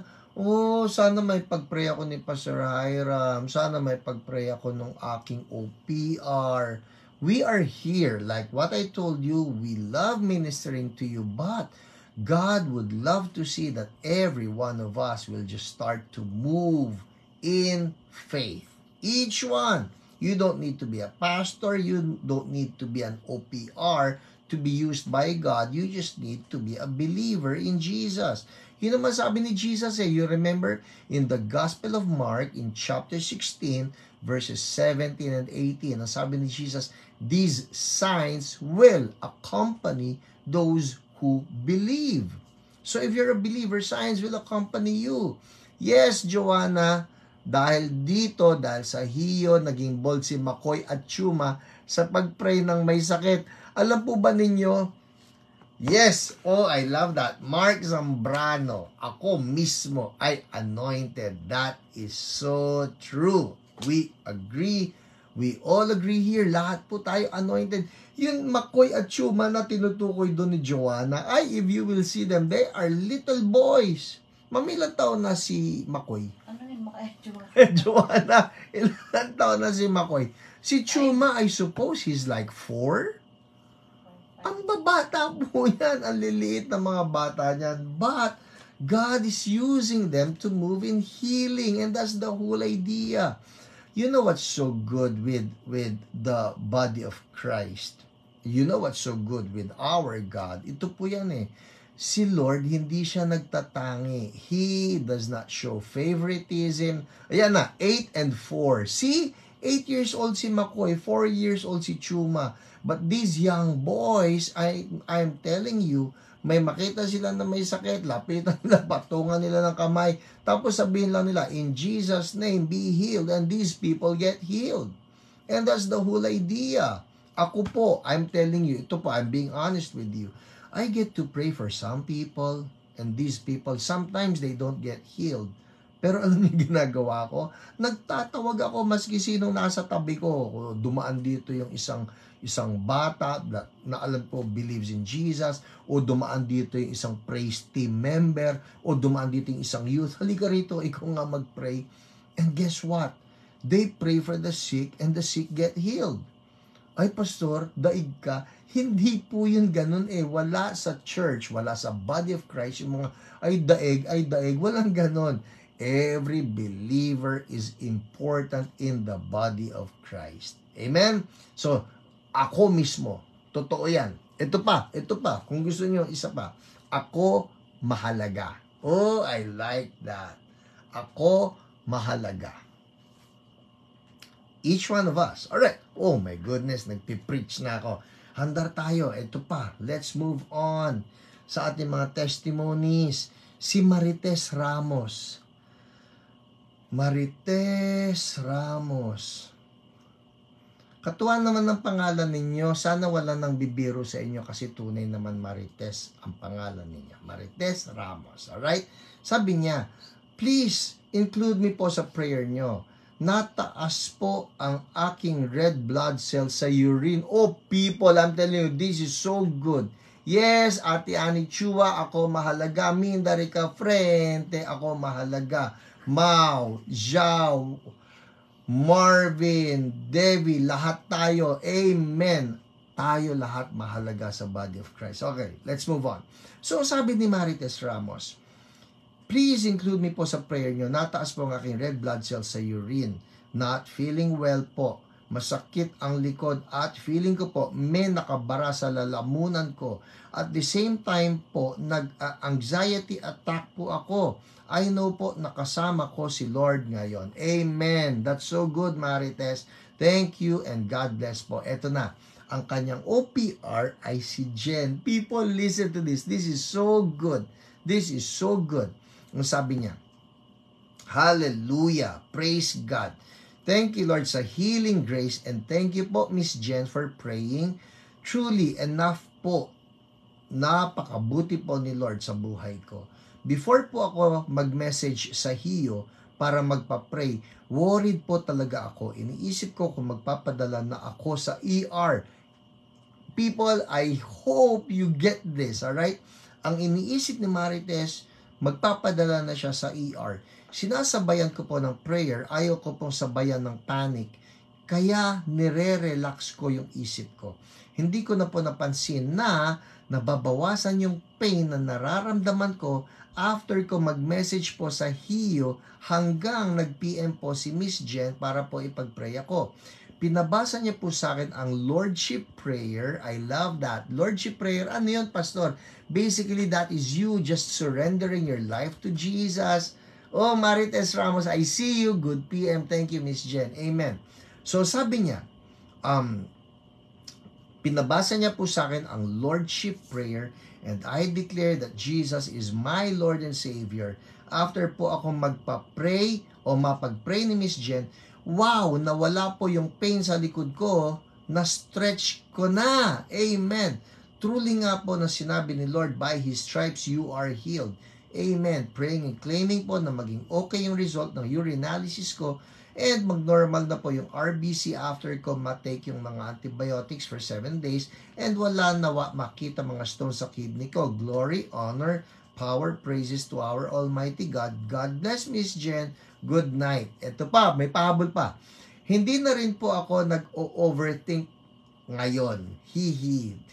sana may pag-pray ako ni Pastor Hiram. Sana may pag-pray ako ng aking OPR. We are here. Like what I told you, we love ministering to you, but God would love to see that every one of us will just start to move in faith. Each one. You don't need to be a pastor. You don't need to be an OPR to be used by God. You just need to be a believer in Jesus. Yun naman sabi ni Jesus you remember in the Gospel of Mark in chapter 16 verses 17 and 18. Ang sabi ni Jesus, these signs will accompany those who believe. So if you're a believer, signs will accompany you. Yes, Joanna, dahil sa hiyo, naging bold si McCoy at Chuma sa pag-pray ng may sakit. Alam po ba ninyo? Yes, I love that. Mark Zambrano, ako mismo ay anointed. That is so true. We agree. We all agree here. Lahat po tayo anointed. Yung McCoy at Chuma na tinutukoy doon ni Joanna, if you will see them, they are little boys. Mamilang taon na si McCoy? Ano yun, Joanna, ilang taon na si McCoy? Si Chuma, I suppose, he's like 4? Ang babata po yan. Ang liliit na mga bata niyan. But, God is using them to move in healing. And that's the whole idea. You know what's so good with the body of Christ? You know what's so good with our God? Ito po yan Si Lord, hindi siya nagtatangi. He does not show favoritism. Ayan na, 8 and 4. See? 8 years old si McCoy, 4 years old si Chuma. But these young boys, I'm telling you, may makita sila na may sakit, lapitan nila, patungan nila ng kamay, tapos sabihin lang nila, in Jesus' name, be healed, and these people get healed. And that's the whole idea. Ako po, I'm telling you, ito po, I'm being honest with you. I get to pray for some people, and these people, sometimes they don't get healed. Pero alam niyo ginagawa ko? Nagtatawag ako maski sinong nasa tabi ko. Dumaan dito yung isang bata na alam ko believes in Jesus, o dumaan dito yung isang praise team member, o dumaan dito yung isang youth. Halika rito, ikaw nga mag-pray. And guess what? They pray for the sick and the sick get healed. Ay, pastor, daig ka. Hindi po yun ganun Wala sa church, wala sa body of Christ yung mga ay daig. Walang ganun. Every believer is important in the body of Christ. Amen? So, ako mismo, totoo yan. Ito pa, kung gusto niyo, isa pa. Ako mahalaga. I like that. Ako mahalaga. Each one of us. Alright. Oh my goodness, nagpipreach na ako. Handar tayo. Ito pa. Let's move on sa ating mga testimonies. Si Marites Ramos. Katuwa naman ng pangalan ninyo. Sana wala nang bibiro sa inyo kasi tunay naman Marites ang pangalan ninyo. Marites Ramos. Alright? Sabi niya, please include me po sa prayer nyo. Nataas po ang aking red blood cells sa urine. Oh, people, I'm telling you, this is so good. Yes, Ate Ani Chua, ako mahalaga. Minda Rica Frente, ako mahalaga. Mau, Zhao, Marvin, Devi, lahat tayo. Amen. Tayo lahat mahalaga sa body of Christ. Okay, let's move on. So, sabi ni Marites Ramos, please include me po sa prayer nyo. Nataas po ang aking red blood cells sa urine. Not feeling well po. masakit ang likod at feeling ko po may nakabara sa lalamunan ko. At the same time po, nag-anxiety attack po ako. I know po nakasama ko si Lord ngayon. Amen. That's so good, Marites. Thank you and God bless po. Eto na, ang kanyang OPR ay si Jen. People, listen to this. This is so good. This is so good. Ang sabi niya, hallelujah. Praise God. Thank you, Lord, sa healing grace. And thank you po, Miss Jen, for praying. Truly, enough po. Napakabuti po ni Lord sa buhay ko. Before po ako mag-message sa Hiyo para magpa-pray, worried po talaga ako. Iniisip ko kung magpapadala na ako sa ER. People, I hope you get this, alright? Ang iniisip ni Marites, magpapadala na siya sa ER. Sinasabayan ko po ng prayer, ayaw ko pong sabayan ng panic. Kaya nire-relax ko yung isip ko. Hindi ko na po napansin na nababawasan yung pain na nararamdaman ko after ko mag-message po sa Hiyo hanggang nag-PM po si Miss Jen para po ipag-pray ako. Pinabasa niya po sa akin ang Lordship Prayer. I love that. Lordship Prayer, ano yun, Pastor? Basically, that is you just surrendering your life to Jesus. Oh, Marites Ramos, I see you. Good PM. Thank you, Miss Jen. Amen. So, sabi niya, pinabasa niya po sa akin ang Lordship Prayer, and I declare that Jesus is my Lord and Savior. After po ako magpa-pray o mapag-pray ni Miss Jen, wow, nawala po yung pain sa likod ko, na-stretch ko na. Amen. Truly nga po na sinabi ni Lord, by His stripes you are healed. Amen. Praying and claiming po na maging okay yung result ng urinalysis ko and mag-normal na po yung RBC after ko matake yung mga antibiotics for 7 days and wala na makita mga stones sa kidney ko. Glory, honor, power, praises to our Almighty God. God bless, Miss Jen. Good night. Ito pa, may pahabol pa. Hindi na rin po ako nag-overthink ngayon. He.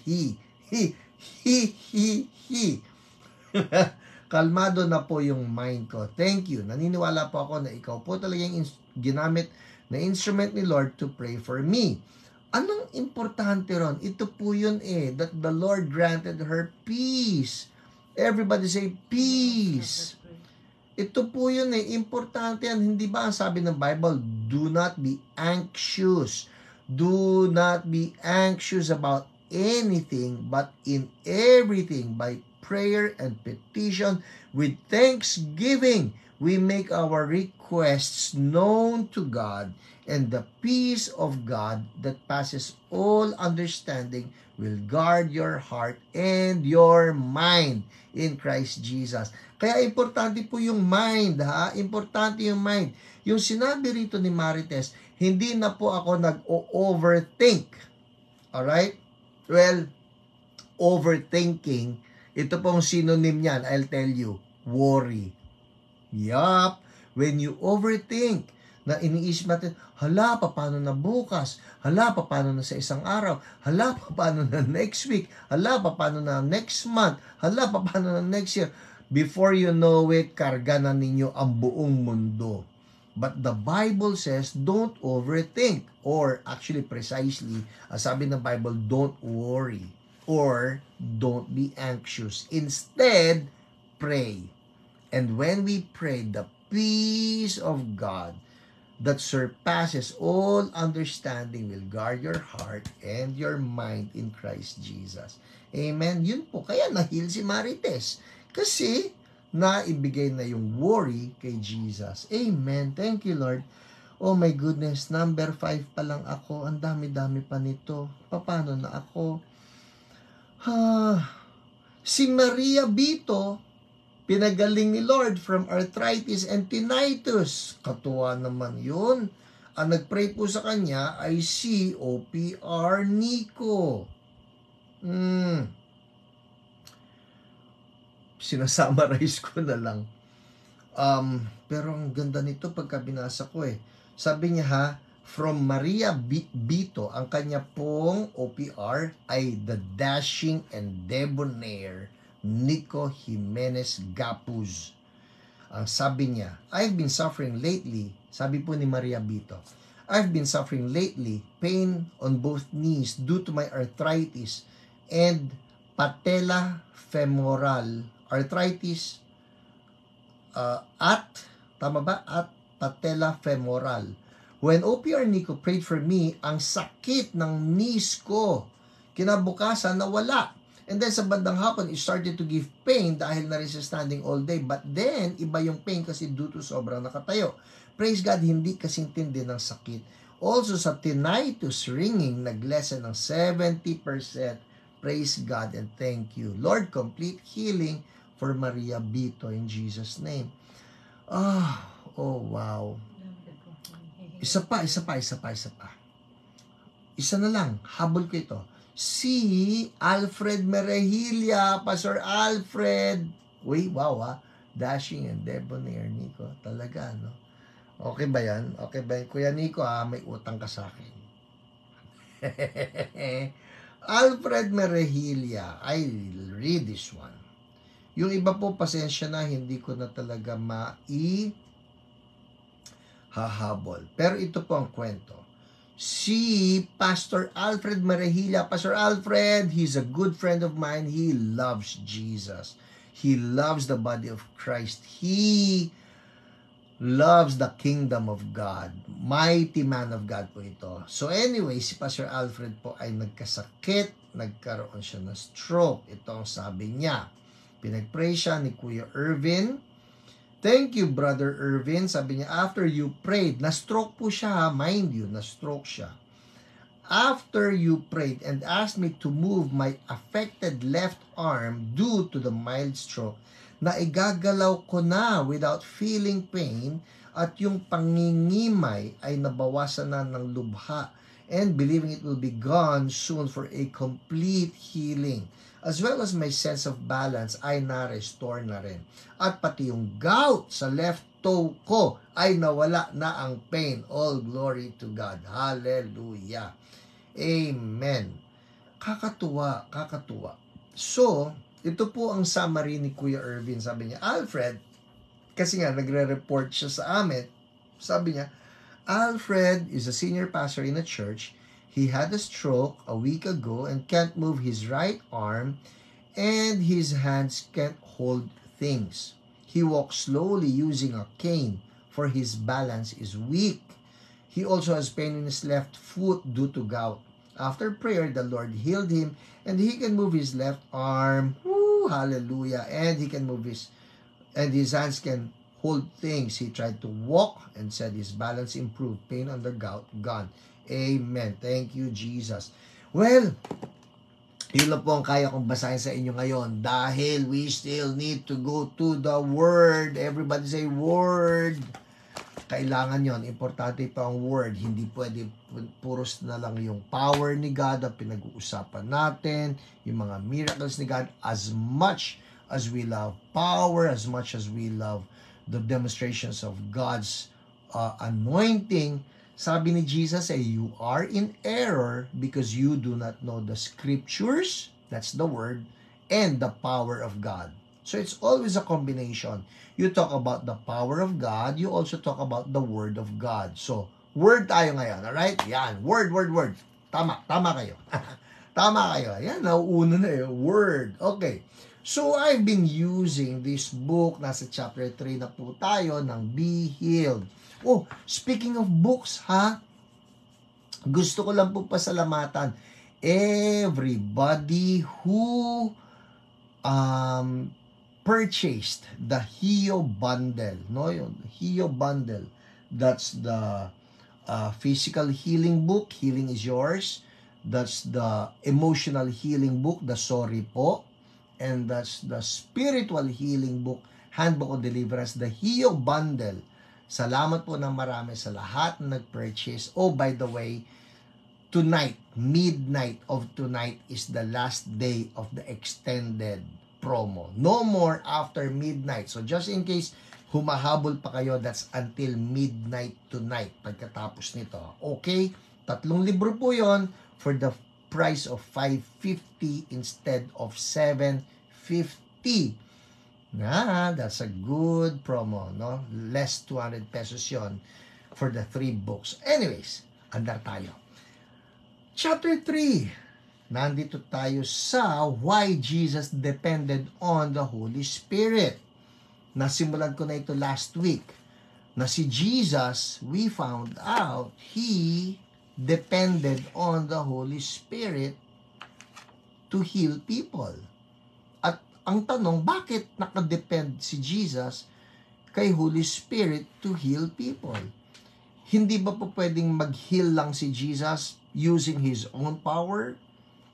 Kalmado na po yung mind ko. Thank you. Naniniwala po ako na ikaw po talaga yung ginamit na instrument ni Lord to pray for me. Anong importante ron? Ito po yun that the Lord granted her peace. Everybody say, peace. Ito po yun importante yan. Hindi ba ang sabi ng Bible, do not be anxious. Do not be anxious about anything, but in everything, by prayer and petition, with thanksgiving, we make our requests known to God, and the peace of God that passes all understanding will guard your heart and your mind in Christ Jesus. Kaya importante po yung mind, ha? Importante yung mind. Yung sinabi rito ni Marites, hindi na po ako nag-overthink. Alright? Well, overthinking, ito pong synonym niyan, I'll tell you, worry. Yup. When you overthink, na iniisip natin, hala, paano na bukas? Hala, paano na sa isang araw? Hala, paano na next week? Hala, paano na next month? Hala, paano na next year? Before you know it, karga na ninyo ang buong mundo. But the Bible says, don't overthink. Or actually, precisely, sabi ng Bible, don't worry. Or don't be anxious. Instead, pray. And when we pray, the peace of God that surpasses all understanding will guard your heart and your mind in Christ Jesus. Amen. Yun po. Kaya na-heal si Marites. Kasi naibigay na yung worry kay Jesus. Amen. Thank you, Lord. Oh my goodness, number 5 pa lang ako. Ang dami-dami pa nito. Paano na ako? Si Maria Bito, pinagaling ni Lord from arthritis and tinnitus. Katuwa naman yun. Ang nagpray po sa kanya ay si OPR Nico. Sinasummarize ko na lang. Pero ang ganda nito pagka binasa ko Sabi niya from Maria Bito, ang kanya pong OPR ay the dashing and debonair Nico Jimenez Gapuz. Ang sabi niya, I've been suffering lately, sabi po ni Maria Bito. I've been suffering lately, pain on both knees due to my arthritis and patella femoral. Arthritis tama ba? At patella femoral. When OPR Nico prayed for me, ang sakit ng knees ko, kinabukasan nawala. And then sa bandang hapon, it started to give pain dahil na rin sa standing all day. But then, iba yung pain kasi due to sobrang nakatayo. Praise God, hindi kasing tindi ng sakit. Also sa tinnitus ringing, nag-lessen ng 70%. Praise God and thank you. Lord, complete healing for Maria Bito in Jesus' name. Oh wow. Isa pa. Isa na lang, habol ko ito. Si Alfred Merehilla, Pastor Alfred. Uy, wow Dashing and debonair, Nico. Talaga, no? Okay ba yan? Kuya Nico, may utang ka sa akin. Alfred Merehilla. I read this one. Yung iba po, pasensya na, hindi ko na talaga hahabol. Pero ito po ang kwento. Si Pastor Alfred Merehilla. Pastor Alfred, he's a good friend of mine. He loves Jesus. He loves the body of Christ. He loves the kingdom of God. Mighty man of God po ito. So anyway, si Pastor Alfred po ay nagkasakit. Nagkaroon siya ng stroke. Ito ang sabi niya. Pinag-pray siya ni Kuya Irvin. Thank you, Brother Irvin. Sabi niya, after you prayed, na-stroke po siya, mind you, na-stroke siya. After you prayed and asked me to move my affected left arm due to the mild stroke, na igagalaw ko na without feeling pain at yung pangingimay ay nabawasan na ng lubha and believing it will be gone soon for a complete healing. As well as my sense of balance ay na-restore na rin. At pati yung gout sa left toe ko ay nawala na ang pain. All glory to God. Hallelujah. Amen. Kakatuwa. So, ito po ang summary ni Kuya Irvin. Sabi niya, Alfred, kasi nga nagre-report siya sa amin, sabi niya, Alfred is a senior pastor in a church. He had a stroke a week ago and can't move his right arm and his hands can't hold things. He walks slowly using a cane for his balance is weak. He also has pain in his left foot due to gout. After prayer, the Lord healed him and he can move his left arm. Woo, hallelujah. And his hands can hold things. He tried to walk and said his balance improved. Pain on the gout gone. Amen. Thank you, Jesus. Well, yun lang po ang kaya kong basahin sa inyo ngayon dahil we still need to go to the Word. Everybody say Word. Kailangan yon. Importante pa ang Word. Hindi pwede puros na lang yung power ni God ang pinag-uusapan natin, yung mga miracles ni God. As much as we love power, as much as we love the demonstrations of God's anointing, sabi ni Jesus, you are in error because you do not know the scriptures, that's the word, and the power of God. So it's always a combination. You talk about the power of God, you also talk about the word of God. So, word tayo ngayon, alright? Yan, word. Tama kayo. Tama kayo. Yan, nauuna na word. Okay. So, I've been using this book, nasa chapter 3 na po tayo, ng Be Healed. Oh, speaking of books, gusto ko lang po pasalamatan everybody who purchased the Hio bundle, no? Yung Hio bundle. That's the physical healing book, Healing is Yours. That's the emotional healing book, the Sorry Po. And that's the spiritual healing book, Handbook of Deliverance, the Hio bundle. Salamat po ng marami sa lahat na nag-purchase. Oh, by the way, tonight, midnight of tonight is the last day of the extended promo. No more after midnight. So just in case humahabol pa kayo, that's until midnight tonight pagkatapos nito. Okay? 3 libro po yon for the price of $550 instead of $750. That's a good promo, no? Less 200 pesos yon for the 3 books. Anyways, andar tayo. Chapter 3. Nandito tayo sa why Jesus depended on the Holy Spirit. Nasimulan ko na ito last week. Na si Jesus, we found out, He depended on the Holy Spirit to heal people. At ang tanong, bakit nakadepend si Jesus kay Holy Spirit to heal people? Hindi ba po pwedeng mag-heal lang si Jesus using His own power?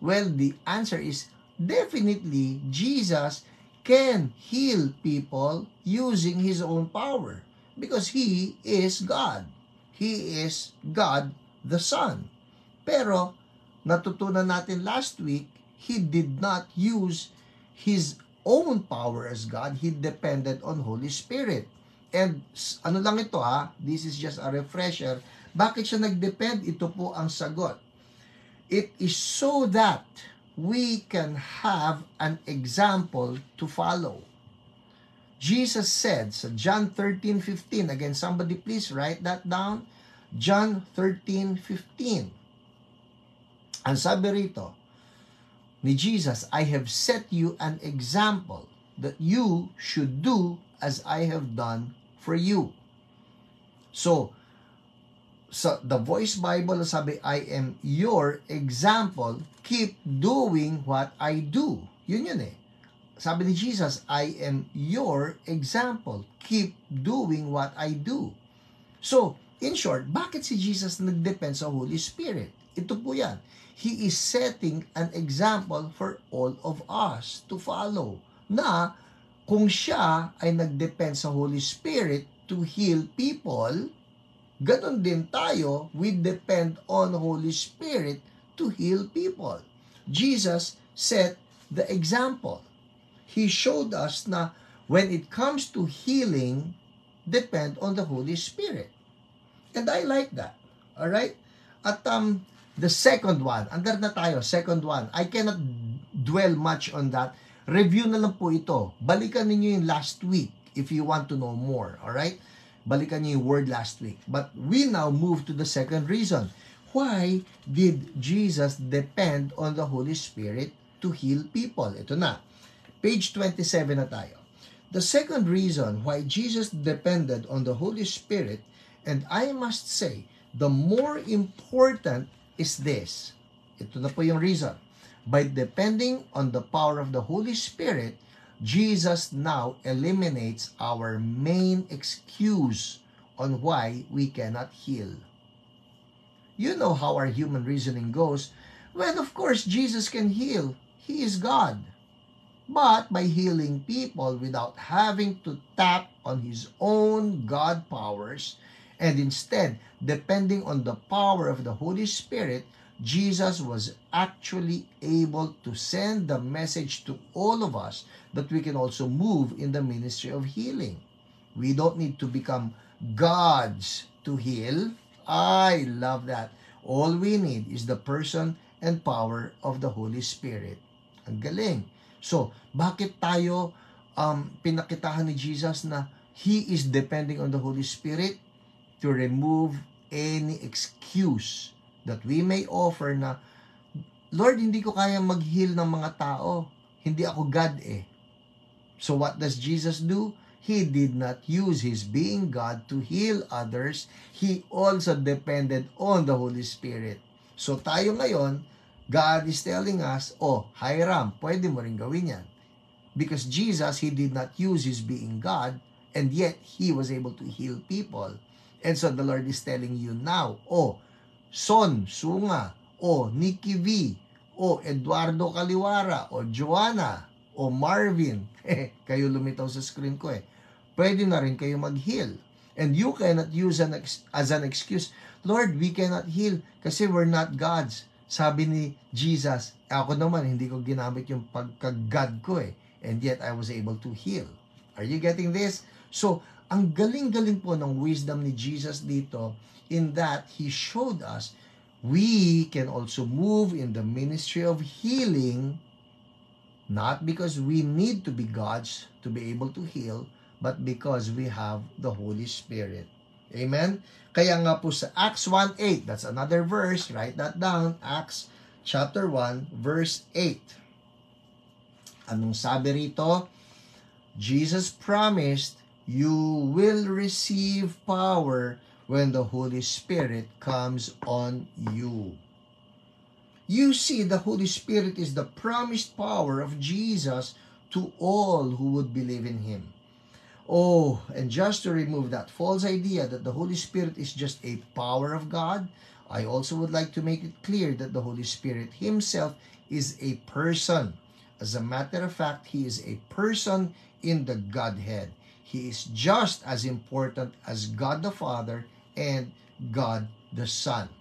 Well, the answer is definitely Jesus can heal people using His own power because He is God. He is God the Son. Pero, natutunan natin last week, He did not use His own power as God. He depended on Holy Spirit. And ano lang ito this is just a refresher. Bakit siya nagdepend? Ito po ang sagot. It is so that we can have an example to follow. Jesus said sa John 13:15, again, somebody please write that down. John 13:15. Ang sabi rito ni Jesus, I have set you an example that you should do as I have done for you. So the Voice Bible sabi, I am your example, keep doing what I do. Yun Sabi ni Jesus, I am your example, keep doing what I do. So, in short, bakit si Jesus nagdepend sa Holy Spirit? Ito po yan. He is setting an example for all of us to follow. Na kung siya ay nagdepend sa Holy Spirit to heal people, ganon din tayo, we depend on Holy Spirit to heal people. Jesus set the example. He showed us na when it comes to healing, depend on the Holy Spirit. And I like that. Alright? At the second one, andar na tayo, second one. I cannot dwell much on that. Review na lang po ito. Balikan ninyo yung last week if you want to know more. Alright? Balikan niyo yung word last week. But we now move to the second reason. Why did Jesus depend on the Holy Spirit to heal people? Ito na. Page 27 na tayo. The second reason why Jesus depended on the Holy Spirit, and I must say, the more important is this. Ito na po yung reason. By depending on the power of the Holy Spirit, Jesus now eliminates our main excuse on why we cannot heal. You know how our human reasoning goes. Well, of course, Jesus can heal. He is God. But by healing people without having to tap on His own God powers, and instead depending on the power of the Holy Spirit, Jesus was actually able to send the message to all of us that we can also move in the ministry of healing. We don't need to become gods to heal. I love that. All we need is the person and power of the Holy Spirit. Ang galing. So, bakit tayo pinakitahan ni Jesus na He is depending on the Holy Spirit to remove any excuse that we may offer na, Lord, hindi ko kaya mag-heal ng mga tao. Hindi ako God So what does Jesus do? He did not use His being God to heal others. He also depended on the Holy Spirit. So tayo ngayon, God is telling us, Hiram, pwede mo rin gawin yan. Because Jesus, He did not use His being God, and yet He was able to heal people. And so the Lord is telling you now, Son, Sunga, Nikki V, Eduardo Caliwara, Joanna, Marvin, kayo lumitaw sa screen ko pwede na rin kayo mag-heal. And you cannot use as an excuse, Lord, we cannot heal kasi we're not gods. Sabi ni Jesus, ako naman, hindi ko ginamit yung pagka-God ko and yet I was able to heal. Are you getting this? So, ang galing-galing po ng wisdom ni Jesus dito in that He showed us we can also move in the ministry of healing not because we need to be gods to be able to heal, but because we have the Holy Spirit. Amen? Kaya nga po sa Acts 1:8, that's another verse, write that down, Acts chapter 1, verse 8. Anong sabi rito? Jesus promised, you will receive power when the Holy Spirit comes on you. You see, the Holy Spirit is the promised power of Jesus to all who would believe in Him. Oh, and just to remove that false idea that the Holy Spirit is just a power of God, I also would like to make it clear that the Holy Spirit Himself is a person. As a matter of fact, He is a person in the Godhead. He is just as important as God the Father and God the Son.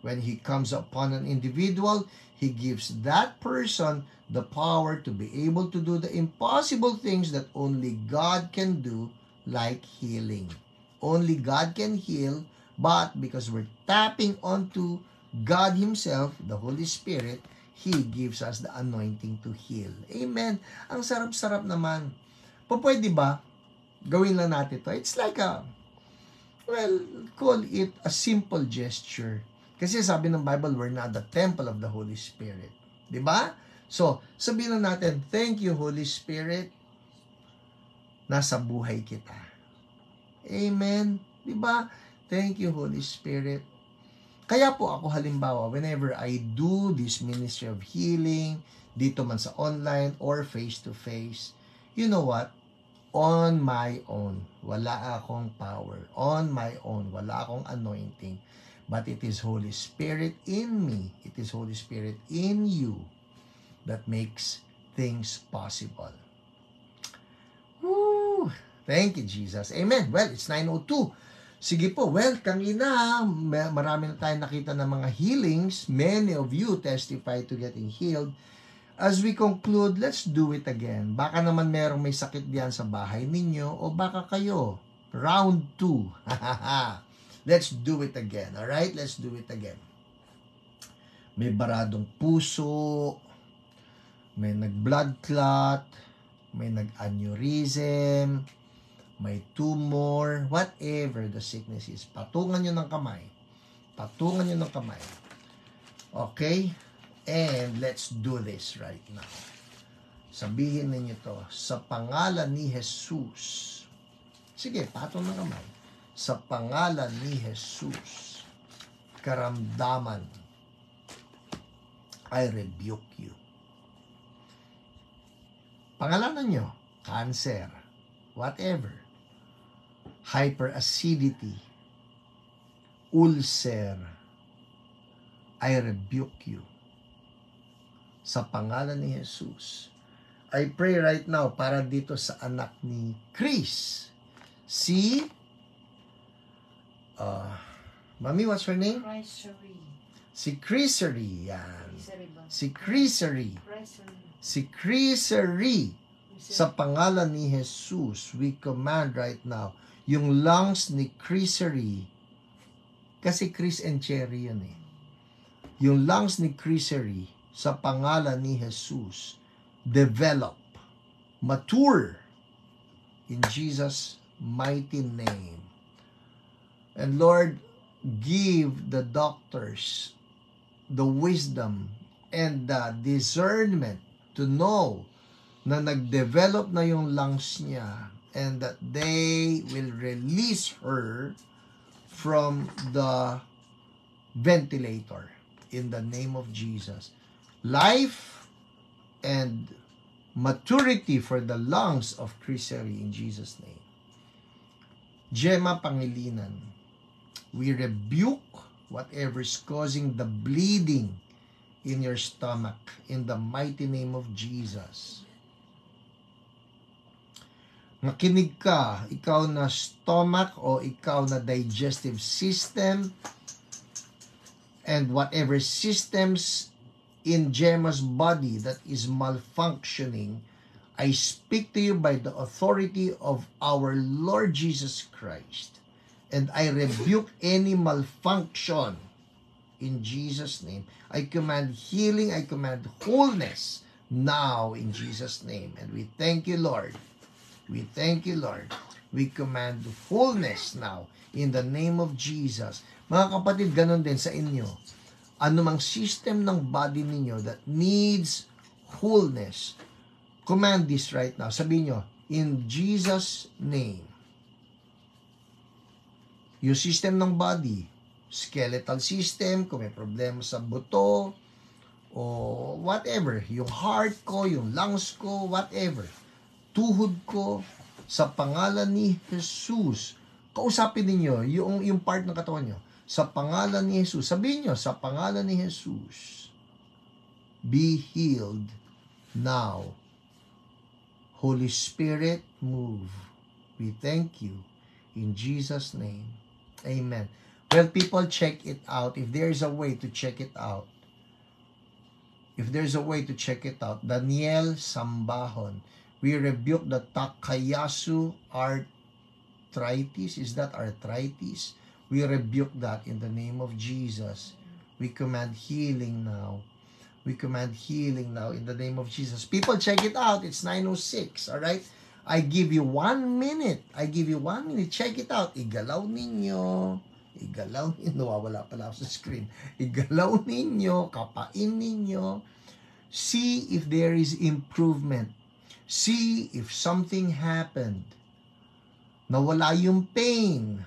When He comes upon an individual, He gives that person the power to be able to do the impossible things that only God can do, like healing. Only God can heal, but because we're tapping onto God Himself, the Holy Spirit, He gives us the anointing to heal. Amen. Ang sarap-sarap naman. Pwede ba? Gawin lang natin to. It's like call it a simple gesture. Kasi sabi ng Bible, we're not the temple of the Holy Spirit. Diba? So, sabihin lang natin, thank you, Holy Spirit, nasa buhay kita. Amen? Diba? Thank you, Holy Spirit. Kaya po ako halimbawa, whenever I do this ministry of healing, dito man sa online or face-to-face, you know what? On my own, wala akong power. On my own, wala akong anointing. But it is Holy Spirit in me. It is Holy Spirit in you that makes things possible. Woo! Thank you, Jesus. Amen. Well, it's 9:02. Sige po, well, kanina, marami na tayong nakita ng mga healings. Many of you testify to getting healed. As we conclude, let's do it again. Baka naman merong may sakit diyan sa bahay ninyo o baka kayo. Round 2. Let's do it again. Alright? Let's do it again. May baradong puso, may nag-blood clot, may nag-aneurysm, may tumor, whatever the sickness is. Patungan nyo ng kamay. Patungan nyo ng kamay. Okay? And let's do this right now. Sabihin ninyo to, sa pangalan ni Jesus. Sige, patong ng kamay. Sa pangalan ni Jesus, karamdaman, I rebuke you. Pangalanan nyo, cancer, whatever, hyperacidity, ulcer, I rebuke you. Sa pangalan ni Jesus. I pray right now para dito sa anak ni Chris. Si, Mami, what's her name? Si Chrisery. Yan. Si Chrisery. Si Chrisery. Sa pangalan ni Jesus, we command right now, yung lungs ni Chrisery, kasi Chris and Cherry yun eh. Yung lungs ni Chrisery, sa pangalan ni Jesus, develop, mature, in Jesus' mighty name. And Lord, give the doctors the wisdom and the discernment to know na nag-develop na yung lungs niya and that they will release her from the ventilator in the name of Jesus. Life and maturity for the lungs of Chrisery in Jesus' name. Gemma Pangilinan, we rebuke whatever is causing the bleeding in your stomach in the mighty name of Jesus. Makinig ka, ikaw na stomach o ikaw na digestive system and whatever systems in Gemma's body that is malfunctioning, I speak to you by the authority of our Lord Jesus Christ. And I rebuke any malfunction in Jesus' name. I command healing, I command wholeness now in Jesus' name. And we thank you, Lord. We thank you, Lord. We command wholeness now in the name of Jesus. Mga kapatid, ganun din sa inyo. Anumang system ng body ninyo that needs wholeness, command this right now. Sabihin nyo, in Jesus' name. Yung system ng body, skeletal system, kung may problema sa buto, o whatever, yung heart ko, yung lungs ko, whatever, tuhod ko, sa pangalan ni Jesus, kausapin ninyo yung part ng katawan nyo, sa pangalan ni Jesus, sabihin nyo, sa pangalan ni Jesus, be healed now. Holy Spirit, move. We thank you in Jesus' name. Amen. Well, people, check it out. If there's a way to check it out, Daniel Sambahon, we rebuke the Takayasu arthritis. Is that arthritis? We rebuke that in the name of Jesus. We command healing now. We command healing now in the name of Jesus. People, check it out. It's 9:06. All right? I give you 1 minute. Check it out. Igalaw ninyo. Nawawala pala ako sa screen. Igalaw ninyo. Kapain ninyo. See if there is improvement. See if something happened. Nawala yung pain.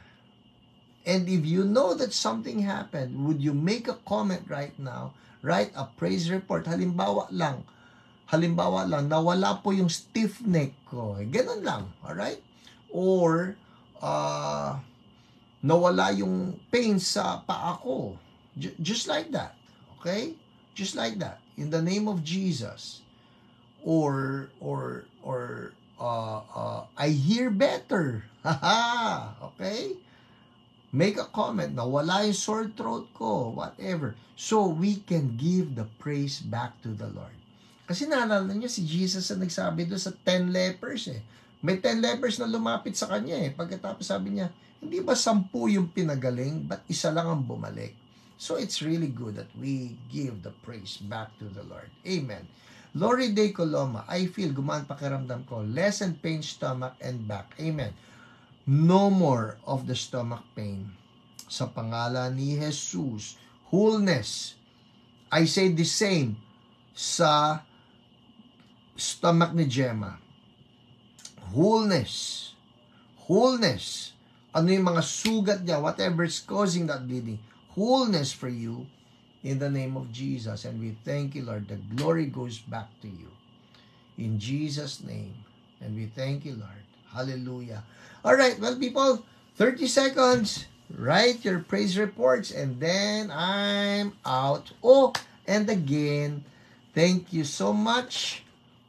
And if you know that something happened, would you make a comment right now? Write a praise report. Halimbawa lang, nawala po yung stiff neck ko. Ganun lang. Alright? Or, nawala yung pain sa paa ko. Just like that. Okay? Just like that. In the name of Jesus. Or I hear better. Haha. Okay? Make a comment. Nawala yung sore throat ko. Whatever. So, we can give the praise back to the Lord. Kasi naalala niyo, si Jesus ang nagsabi doon sa 10 lepers eh. May 10 lepers na lumapit sa kanya eh. Pagkatapos sabi niya, hindi ba 10 yung pinagaling, but isa lang ang bumalik? So, it's really good that we give the praise back to the Lord. Amen. Lori De Coloma, I feel gumaan pakiramdam ko, less and pain, stomach and back. Amen. No more of the stomach pain. Sa pangalan ni Jesus, wholeness. I say the same sa stomach ni Gemma. Wholeness. Wholeness. Ano yung mga sugat niya, whatever is causing that bleeding. Wholeness for you in the name of Jesus. And we thank you, Lord. The glory goes back to you. In Jesus' name. And we thank you, Lord. Hallelujah. All right, well, people, 30 seconds. Write your praise reports and then I'm out. Oh, and again, thank you so much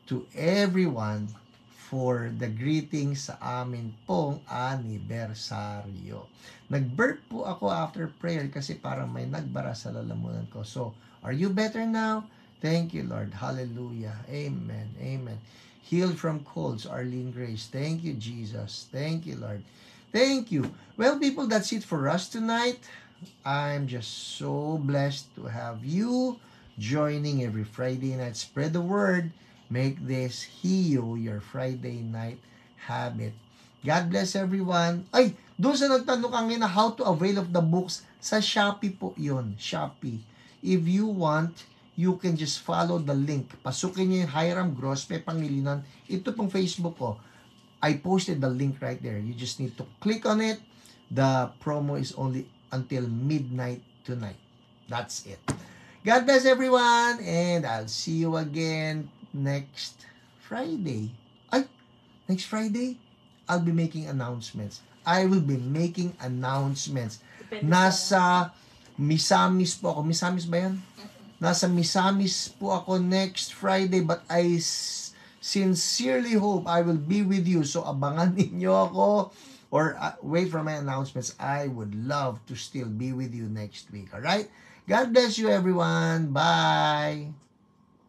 to everyone for the greetings sa amin pong anibersaryo. Nag-burp po ako after prayer kasi parang may nagbara sa lalamunan ko. So, are you better now? Thank you, Lord. Hallelujah. Amen. Amen. Healed from colds, Arlene Grace. Thank you, Jesus. Thank you, Lord. Thank you. Well, people, that's it for us tonight. I'm just so blessed to have you joining every Friday night. Spread the word. Make this HIO your Friday night habit. God bless everyone. Ay, doon sa nagtanong kanina how to avail of the books, sa Shopee po yun. Shopee. If you want, you can just follow the link. Pasukin niyo yung Hiram Grospe Pangilinan. Ito pong Facebook ko. I posted the link right there. You just need to click on it. The promo is only until midnight tonight. That's it. God bless everyone. And I'll see you again next Friday. Ay, next Friday, I'll be making announcements. I will be making announcements. Nasa Misamis po ako. Misamis ba yan? Nasa Misamis po ako next Friday, but I sincerely hope I will be with you. So, abangan ninyo ako or wait for my announcements. I would love to still be with you next week. Alright? God bless you, everyone. Bye!